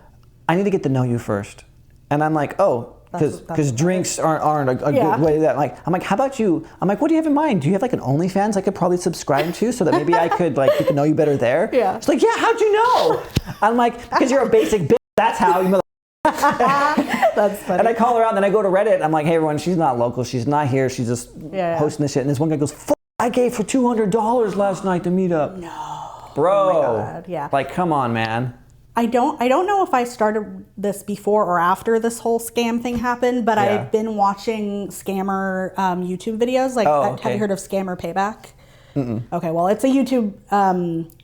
I need to get to know you first. And I'm like, oh, because drinks aren't a good way to that. I'm like, how about you? I'm like, what do you have in mind? Do you have like an OnlyFans I could probably subscribe to so that maybe I could like get to know you better there? Yeah. She's like, yeah, how'd you know? I'm like, because you're a basic bitch. That's how you That's funny. And I call her out, and then I go to Reddit. I'm like, hey, everyone, she's not local. She's not here. She's just hosting this shit. And this one guy goes, I gave her $200 last night to meet up. No. Bro. Oh my God. Yeah. Like, come on, man. I don't know if I started this before or after this whole scam thing happened, but I've been watching scammer YouTube videos. Like, have you heard of Scammer Payback? Mm-mm. Okay, well, it's a YouTube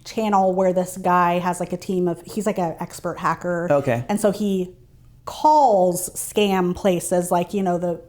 channel where this guy has like a team of, he's like an expert hacker. Okay. And so he calls scam places like, you know, the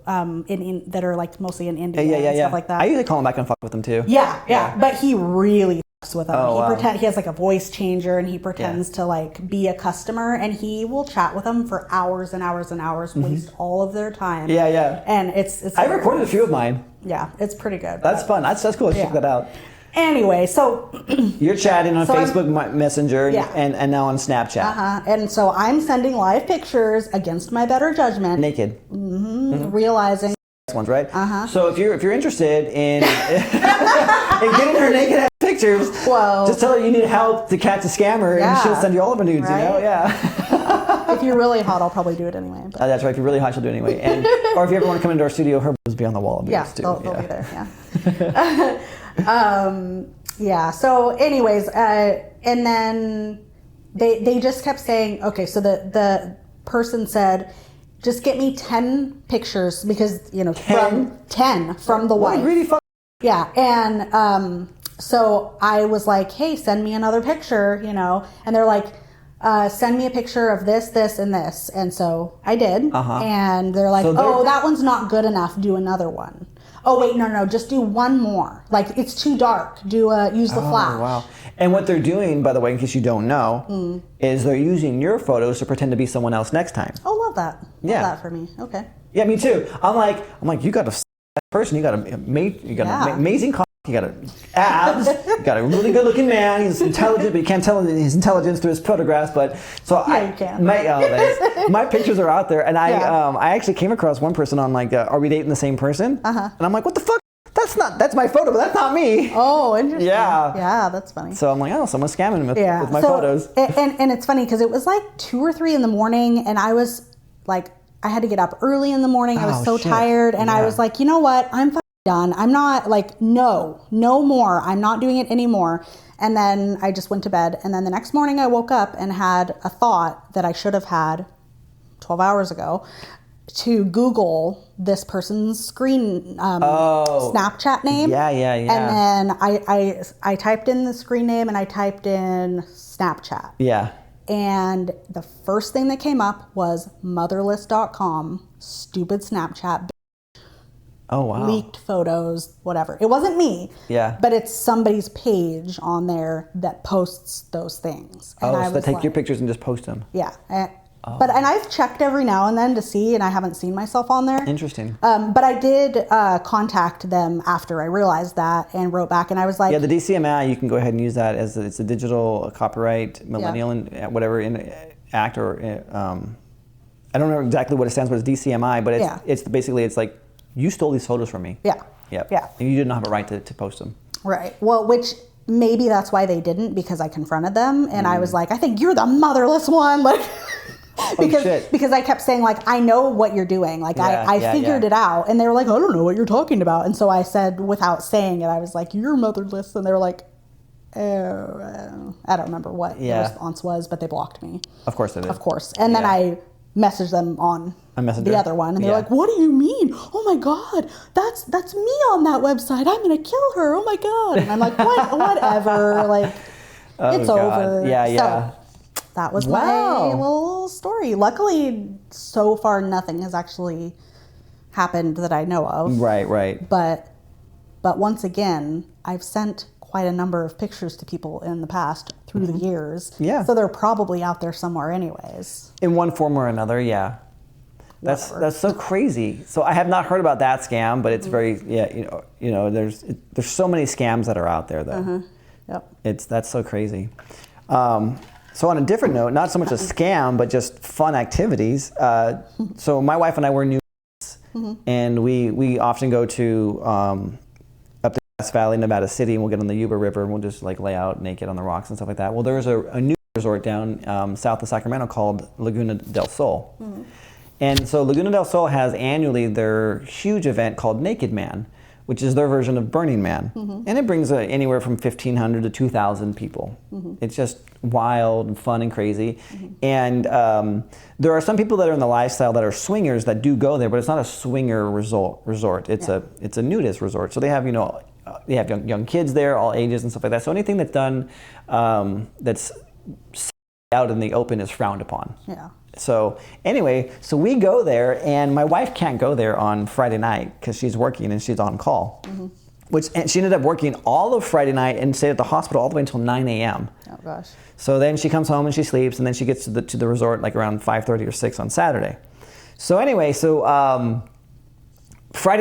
that are like mostly in India and stuff like that. I usually call him back and fuck with them too. Yeah. But he really fucks with them. Oh, he has like a voice changer, and he pretends to like be a customer, and he will chat with them for hours and hours and hours, waste all of their time. Yeah. And it's I recorded a few of mine. Yeah, it's pretty good. That's fun. That's cool. Let's check that out. Anyway, so you're chatting on Facebook Messenger and now on Snapchat. And so I'm sending live pictures against my better judgment. Naked. Realizing ones, right? So if you're interested in getting her naked ass pictures, just tell her you need help to catch a scammer, and she'll send you all of her nudes. Right? You know, If you're really hot, I'll probably do it anyway. But. That's right. If you're really hot, she'll do it anyway. And or if you ever want to come into our studio, her boobs will be on the wall. They'll be there. Yeah. So, anyways, and then they just kept saying, okay. So the person said, just get me 10 pictures because from 10 from the wife. Really fun. Yeah, and so I was like, hey, send me another picture, and they're like, send me a picture of this, this, and this. And so I did. And they're like, So that one's not good enough. Do another one. Oh, wait, no, just do one more. Like, it's too dark. Use the flash. Wow. And what they're doing, by the way, in case you don't know, is they're using your photos to pretend to be someone else next time. Oh, love that. Love that for me. Okay. Yeah, me too. I'm like, you got a person, you got an amazing car, you got abs, you got a really good looking man, he's intelligent, but you can't tell his intelligence through his photographs, but so you can. My pictures are out there, and I actually came across one person on like, are we dating the same person? And I'm like, what the fuck? That's my photo, but that's not me. Oh, interesting. Yeah. Yeah, that's funny. So I'm like, someone's scamming me with my photos. And it's funny because it was like 2 or 3 in the morning, and I was like, I had to get up early in the morning. I was so tired, and I was like, you know what? I'm fucking done. I'm not like, no more. I'm not doing it anymore. And then I just went to bed. And then the next morning I woke up and had a thought that I should have had 12 hours ago to Google this person's screen Snapchat name. Yeah. And then I typed in the screen name and I typed in Snapchat. Yeah. And the first thing that came up was motherless.com, stupid Snapchat, Oh, wow. leaked photos, whatever. It wasn't me. Yeah. But it's somebody's page on there that posts those things. And So they take your pictures and just post them. Yeah. But I've checked every now and then to see, and I haven't seen myself on there. Interesting. But I did contact them after I realized that and wrote back, and I was like, Yeah, the DCMA, you can go ahead and use that as it's a digital copyright millennial and whatever act or I don't know exactly what it stands for. It's DCMI, but it's basically it's like you stole these photos from me. Yeah. Yep. Yeah. And you didn't have a right to post them. Right. Well, which maybe that's why they didn't, because I confronted them and I was like, I think you're the motherless one, like. Because I kept saying, like, I know what you're doing. Like, I figured it out. And they were like, I don't know what you're talking about. And so I said, without saying it, I was like, you're motherless. And they were like, oh, I don't remember what the response was, but they blocked me. Of course they did. Of course. And then I messaged them on the other one. And they're like, what do you mean? Oh, my God. That's me on that website. I'm going to kill her. Oh, my God. And I'm like, whatever. Like, it's over. Yeah. So, that was my little story. Luckily, so far, nothing has actually happened that I know of. Right. But once again, I've sent quite a number of pictures to people in the past through the years. Yeah. So they're probably out there somewhere anyways. In one form or another, yeah. That's so crazy. So I have not heard about that scam, but it's very, there's so many scams that are out there though. Yep. That's so crazy. So on a different note, not so much a scam, but just fun activities. So my wife and I were new, and we often go to up the Grass Valley, Nevada City, and we'll get on the Yuba River, and we'll just like lay out naked on the rocks and stuff like that. Well, there's a new resort down south of Sacramento called Laguna del Sol. And so Laguna del Sol has annually their huge event called Naked Man, which is their version of Burning Man. And it brings anywhere from 1,500 to 2,000 people. It's just wild and fun and crazy. And there are some people that are in the lifestyle that are swingers that do go there, but it's not a swinger resort. It's a nudist resort. So they have, they have young kids there, all ages and stuff like that. So anything that's done that's out in the open is frowned upon. Yeah. So anyway, we go there, and my wife can't go there on Friday night because she's working and she's on call. And she ended up working all of Friday night and stayed at the hospital all the way until 9 a.m. Oh gosh. So then she comes home and she sleeps, and then she gets to the resort like around 5:30 or 6 on Saturday. So anyway, Friday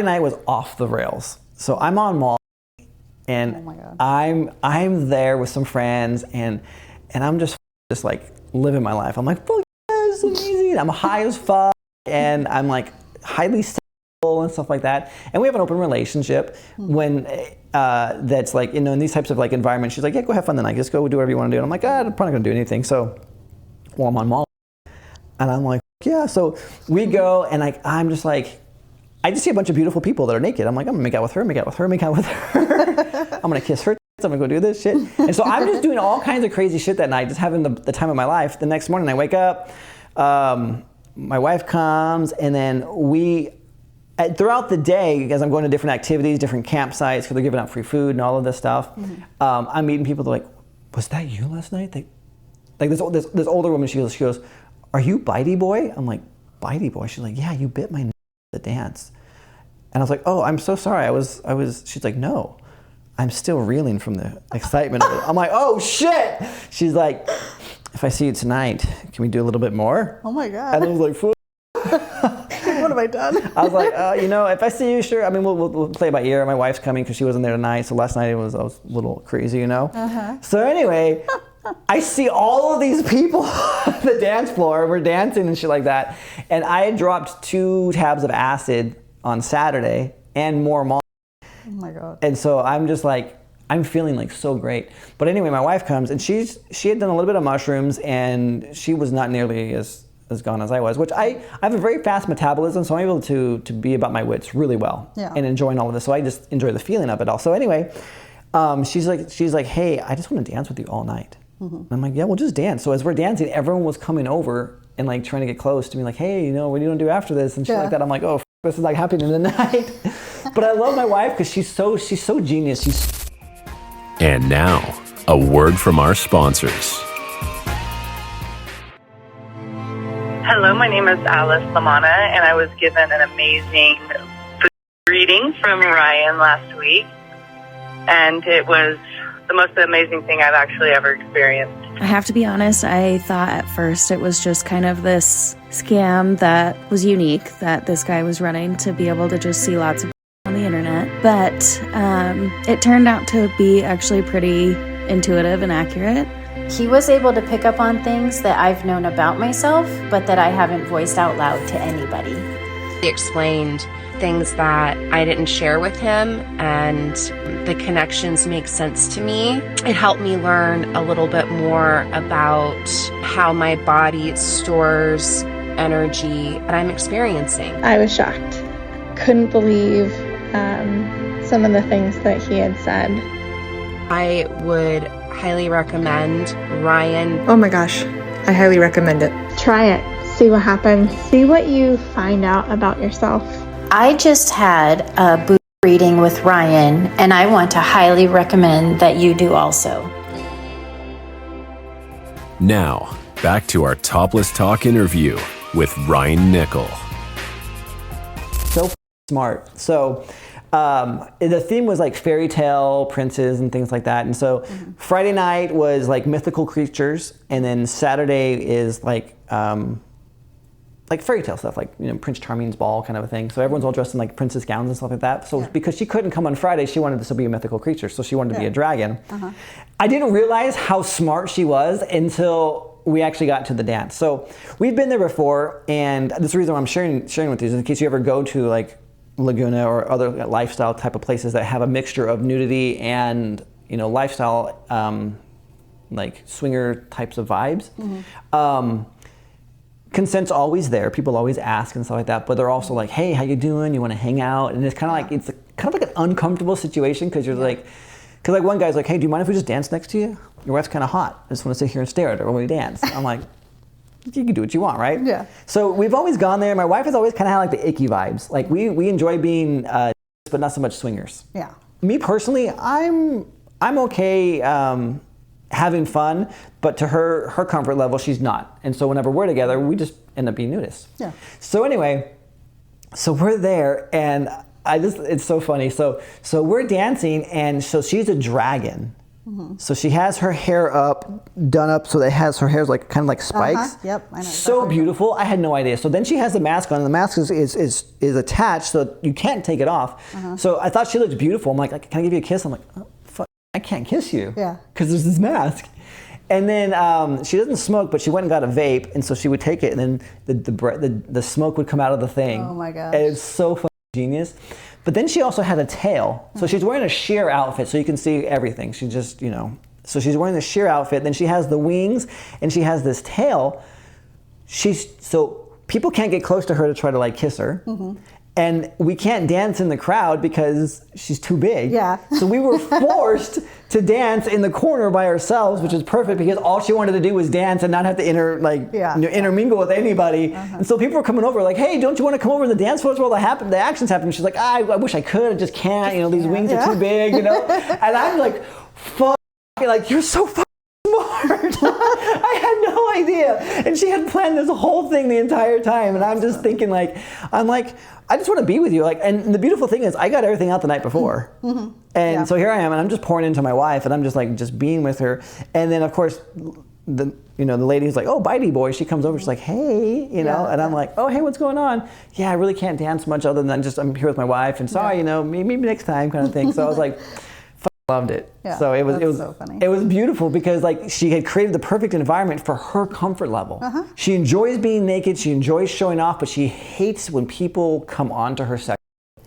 night was off the rails. So I'm on mall, and oh my God. I'm there with some friends, and I'm just like living my life. I'm like, fuck. It's amazing. I'm high as fuck, and I'm like highly sexual and stuff like that. And we have an open relationship when that's like, in these types of like environments. She's like, yeah, go have fun tonight. Just go do whatever you want to do. And I'm like, I'm probably not gonna do anything. So, I'm on mall, and I'm like, yeah. So we go, and I'm just like, I just see a bunch of beautiful people that are naked. I'm like, I'm gonna make out with her, make out with her, make out with her. I'm gonna kiss her. I'm gonna go do this shit. And so I'm just doing all kinds of crazy shit that night, just having the time of my life. The next morning I wake up, my wife comes, and then throughout the day, as I'm going to different activities, different campsites, because they're giving out free food and all of this stuff, I'm meeting people that are like, was that you last night? like this older woman, she goes, "Are you Bitey Boy?" I'm like, "Bitey Boy?" She's like, "Yeah, you bit my at the dance." And I was like, "Oh, I'm so sorry. I was." She's like, "No, I'm still reeling from the excitement of it." I'm like, "Oh shit!" She's like, "If I see you tonight, can we do a little bit more?" Oh my God. And I was like, "Fool." What have I done? I was like, if I see you, sure. I mean, we'll play by ear. My wife's coming because she wasn't there tonight. So last night I was a little crazy, So anyway, I see all of these people on the dance floor. We're dancing and shit like that. And I had dropped 2 tabs of acid on Saturday and more mom. Oh my God. And so I'm just like, I'm feeling like so great. But anyway, my wife comes and she had done a little bit of mushrooms and she was not nearly as gone as I was, which I have a very fast metabolism, so I'm able to be about my wits really well and enjoying all of this. So I just enjoy the feeling of it all. So anyway, she's like, "Hey, I just want to dance with you all night." And I'm like, "Yeah, we'll just dance." So as we're dancing, everyone was coming over and like trying to get close to me, like, "Hey, what do you want to do after this?" And shit like that. I'm like, "Oh, this is like happening tonight." But I love my wife because she's so genius. And now, a word from our sponsors. Hello, my name is Alice Lamana, and I was given an amazing reading from Ryan last week, and it was the most amazing thing I've actually ever experienced. I have to be honest, I thought at first it was just kind of this scam that was unique that this guy was running to be able to just see lots of on the internet, but it turned out to be actually pretty intuitive and accurate. He was able to pick up on things that I've known about myself, but that I haven't voiced out loud to anybody. He explained things that I didn't share with him, and the connections make sense to me. It helped me learn a little bit more about how my body stores energy that I'm experiencing. I was shocked. Couldn't believe some of the things that he had said. I would highly recommend Ryan. Oh my gosh, I highly recommend it. Try it. See what happens. See what you find out about yourself. I just had a boot reading with Ryan, and I want to highly recommend that you do also. Now, back to our Topless Talk interview with Ryan Nickel. So smart. So the theme was like fairy tale princes and things like that. And so Friday night was like mythical creatures, and then Saturday is like fairy tale stuff, like Prince Charming's ball kind of a thing. So everyone's all dressed in like princess gowns and stuff like that. So because she couldn't come on Friday, she wanted this to be a mythical creature. So she wanted to be a dragon. I didn't realize how smart she was until we actually got to the dance. So we've been there before, and this is the reason why I'm sharing with you is in case you ever go to like Laguna or other lifestyle type of places that have a mixture of nudity and lifestyle like swinger types of vibes. Consent's always there. People always ask and stuff like that, but they're also like, "Hey, how you doing? You want to hang out?" And it's kind of like an uncomfortable situation because you're like, because like one guy's like, "Hey, do you mind if we just dance next to you? Your wife's kind of hot. I just want to sit here and stare at her when we dance." I'm like, you can do what you want, right? Yeah. So we've always gone there. My wife has always kind of had like the icky vibes. Like we enjoy being, but not so much swingers. Yeah. Me personally, I'm okay having fun, but to her comfort level, she's not. And so whenever we're together, we just end up being nudists. Yeah. So anyway, so we're there, and it's so funny. So we're dancing, and so she's a dragon. So she has her hair done up so that her hair's like kind of like spikes. Yep, I know. So beautiful. I had no idea. So then she has the mask on, and the mask is attached, so you can't take it off. So I thought she looked beautiful. I'm like, "Can I give you a kiss?" I'm like, "Oh, fuck, I can't kiss you." Yeah. Because there's this mask. And then she doesn't smoke, but she went and got a vape, and so she would take it, and then the smoke would come out of the thing. Oh my gosh. And it's so fucking genius. But then she also had a tail. So she's wearing a sheer outfit, so you can see everything. She just, so she's wearing the sheer outfit. Then she has the wings, and she has this tail. So people can't get close to her to try to like kiss her. And we can't dance in the crowd because she's too big. Yeah. So we were forced to dance in the corner by ourselves, which is perfect because all she wanted to do was dance and not have to intermingle with anybody. And so people were coming over like, "Hey, don't you want to come over to the dance floor where the action's happening?" She's like, I wish I could, I just can't. These wings are too big, And I'm like, fuck, like you're so fucking smart. I had no idea. And she had planned this whole thing the entire time. And I'm just thinking I just want to be with you. And the beautiful thing is I got everything out the night before. Mm-hmm. And so here I am, and I'm just pouring into my wife, and I'm just being with her. And then of course, the lady's like, oh, Bitey boy. She comes over, she's like, hey, and I'm like, oh, hey, what's going on? Yeah, I really can't dance much other than I'm here with my wife, and sorry, maybe next time kind of thing. So I was like, loved it. Yeah, so it was so funny. It was beautiful because she had created the perfect environment for her comfort level. Uh-huh. She enjoys being naked, she enjoys showing off, but she hates when people come onto her sex.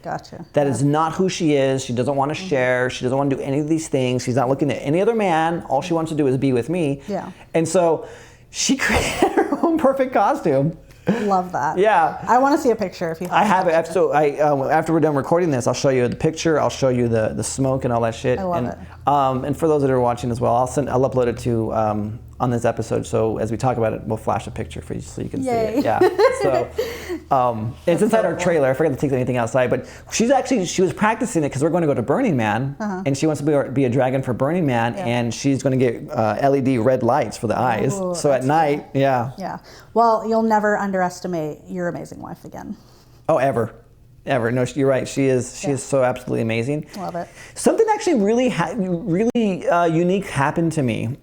Gotcha. That is not who she is. She doesn't want to share. She doesn't want to do any of these things. She's not looking at any other man. All she wants to do is be with me. Yeah. And so she created her own perfect costume. Love that. Yeah. I want to see a picture if you have. I have it. So after we're done recording this, I'll show you the picture. I'll show you the smoke and all that shit. I love it. And for those that are watching as well, I'll upload it to on this episode. So as we talk about it, we'll flash a picture for you so you can see it. Yeah. So it's inside our trailer. I forgot to take anything outside, but she was practicing it because we're going to go to Burning Man, and she wants to be a dragon for Burning Man, and she's going to get LED red lights for the eyes. Ooh, so at night, Yeah. Well, you'll never underestimate your amazing wife again. Oh, ever. No, you're right. She is so absolutely amazing. Love it. Something actually really unique happened to me.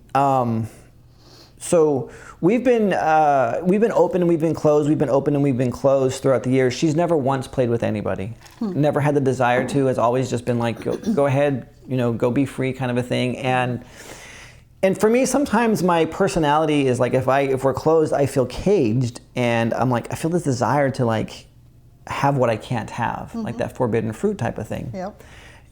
So we've been open and we've been closed. We've been open and we've been closed throughout the years. She's never once played with anybody. Never had the desire to. Has always just been like, go ahead, go be free kind of a thing. And for me, sometimes my personality is like, if we're closed, I feel caged, and I'm like, I feel this desire to like have what I can't have, like that forbidden fruit type of thing. Yep.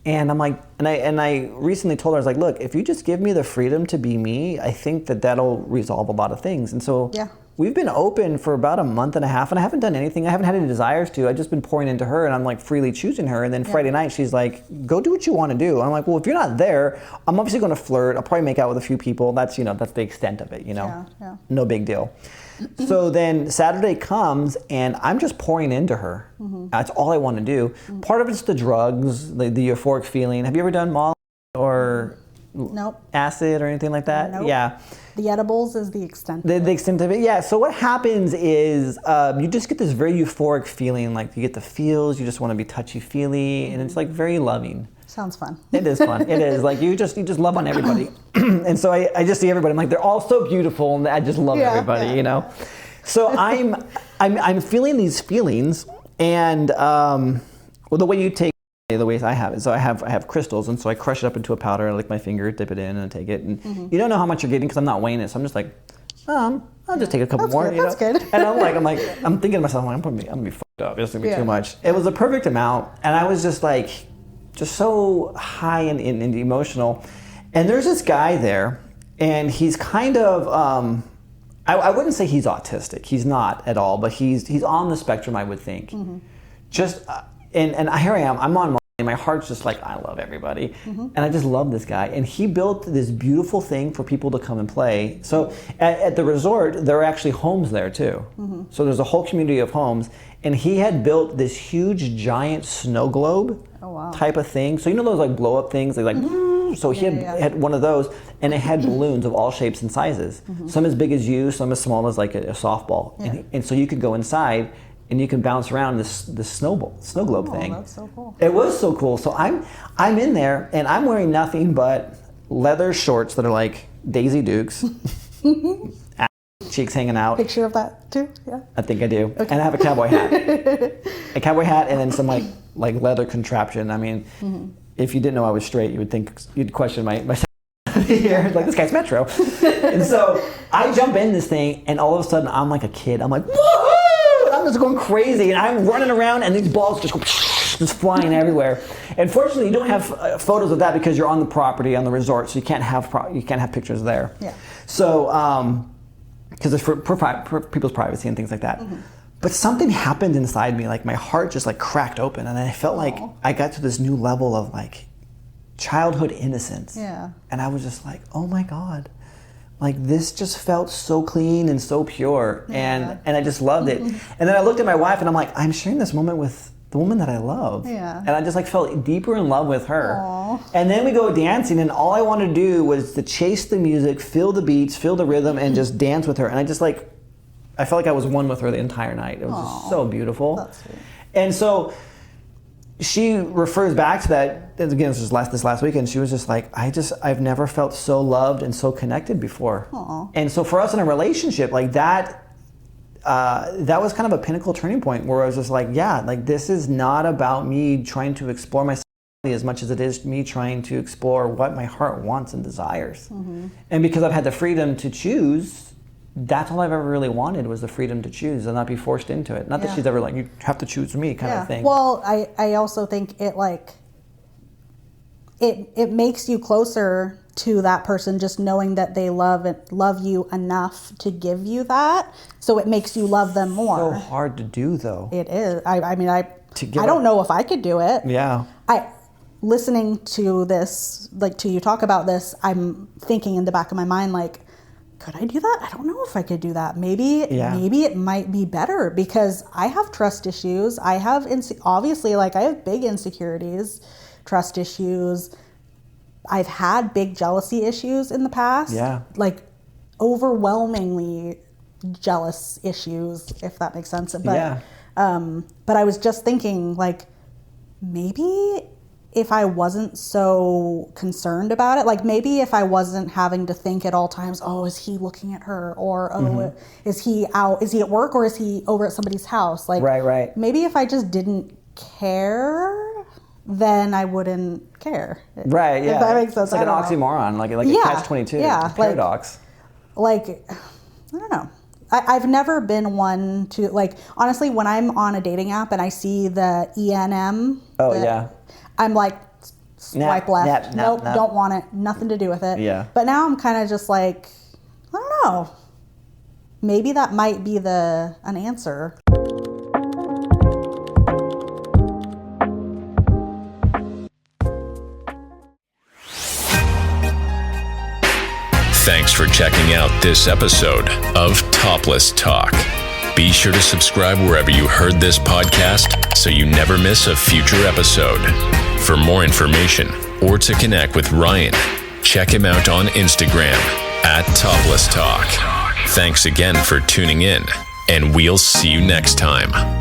And I'm like, and I recently told her, I was like, look, if you just give me the freedom to be me, I think that'll resolve a lot of things. And so we've been open for about a month and a half, and I haven't done anything. I haven't had any desires to. I've just been pouring into her, and I'm like freely choosing her. And then Friday night, she's like, go do what you want to do. And I'm like, well, if you're not there, I'm obviously going to flirt. I'll probably make out with a few people. That's the extent of it. No big deal. So then Saturday comes, and I'm just pouring into her. That's all I want to do. Part of it's the drugs, the euphoric feeling. Have you ever done Molly or acid or anything like that? Nope. Yeah. The edibles is the extent. The extent of it, yeah. So what happens is you just get this very euphoric feeling, like you get the feels, you just want to be touchy-feely, and it's like very loving. Sounds fun. It is fun. It is like you just love on everybody, and so I just see everybody. I'm like, they're all so beautiful, and I just love everybody, So I'm feeling these feelings, and the way you take the way I have it. So I have crystals, and so I crush it up into a powder. I lick my finger, dip it in, and I take it. And you don't know how much you're getting because I'm not weighing it. So I'm just like, I'll just take a couple more. Good. That's good. And I'm thinking to myself, I'm gonna be fucked up. It's gonna be too much. It was a perfect amount, and I was just like, so high and emotional. And there's this guy there, and he's kind of, I wouldn't say he's autistic. He's not at all, but he's on the spectrum, I would think. Just, and here I am, I'm on my, and my heart's just like, I love everybody. And I just love this guy. And he built this beautiful thing for people to come and play. So at the resort, there are actually homes there too. So there's a whole community of homes. And he had built this huge, giant snow globe type of thing. So those like blow up things, like so he had one of those, and it had balloons of all shapes and sizes. Some as big as you, some as small as like a softball. And so you could go inside and you can bounce around this snow globe thing. That's so cool. It was so cool. So I'm in there, and I'm wearing nothing but leather shorts that are like Daisy Dukes. Cheeks hanging out. Picture of that too? Yeah. I think I do. Okay. And I have a cowboy hat. A cowboy hat, and then some like leather contraption. I mean, if you didn't know I was straight, you'd question my here. Like, this guy's Metro. And so I jump in this thing, and all of a sudden I'm like a kid. I'm like, woohoo! And I'm just going crazy, and I'm running around, and these balls just flying everywhere. And fortunately, you don't have photos of that because you're on the property, on the resort, so you can't have pictures there. Yeah. So because it's for people's privacy and things like that. But something happened inside me, like my heart just like cracked open, and I felt like I got to this new level of like childhood innocence. Yeah. And I was just like, oh my God, like this just felt so clean and so pure, and I just loved it. And then I looked at my wife, and I'm like, I'm sharing this moment with the woman that I love. Yeah. And I just like felt deeper in love with her. Aww. And then we go dancing, and all I wanted to do was to chase the music, feel the beats, feel the rhythm, and just dance with her. And I just like, I felt like I was one with her the entire night. It was just so beautiful. That's sweet. And so she refers back to that, again, this last weekend, she was just like, I've never felt so loved and so connected before. Aww. And so for us in a relationship, like that was kind of a pinnacle turning point where I was just like, yeah, like this is not about me trying to explore myself as much as it is me trying to explore what my heart wants and desires. Mm-hmm. And because I've had the freedom to choose, that's all I've ever really wanted was the freedom to choose and not be forced into it. Not that she's ever like, you have to choose me kind of thing. Well, I also think it like, it makes you closer to that person just knowing that they love you enough to give you that. So it makes you love them more. So hard to do though. It is. I mean, I don't know if I could do it. Yeah. Listening to this, like to you talk about this, I'm thinking in the back of my mind, like, could I do that? I don't know if I could do that. Maybe it might be better because I have trust issues. I have obviously, like, I have big insecurities, trust issues. I've had big jealousy issues in the past. Yeah. Like overwhelmingly jealous issues, if that makes sense. But but I was just thinking, like, maybe if I wasn't so concerned about it, like maybe if I wasn't having to think at all times, oh, is he looking at her? Or, is he out? Is he at work or is he over at somebody's house? Like, right. Maybe if I just didn't care, then I wouldn't care. Right, yeah. If that makes sense. It's like an oxymoron, like a catch-22, a paradox. Like, I don't know. I've never been one to, like, honestly, when I'm on a dating app and I see the ENM. Oh, yeah. I'm like, swipe left. Nope, nah. don't want it. Nothing to do with it. Yeah. But now I'm kind of just like, I don't know. Maybe that might be an answer. Thanks for checking out this episode of Topless Talk. Be sure to subscribe wherever you heard this podcast so you never miss a future episode. For more information or to connect with Ryan, check him out on Instagram at ToplessTalk. Thanks again for tuning in, and we'll see you next time.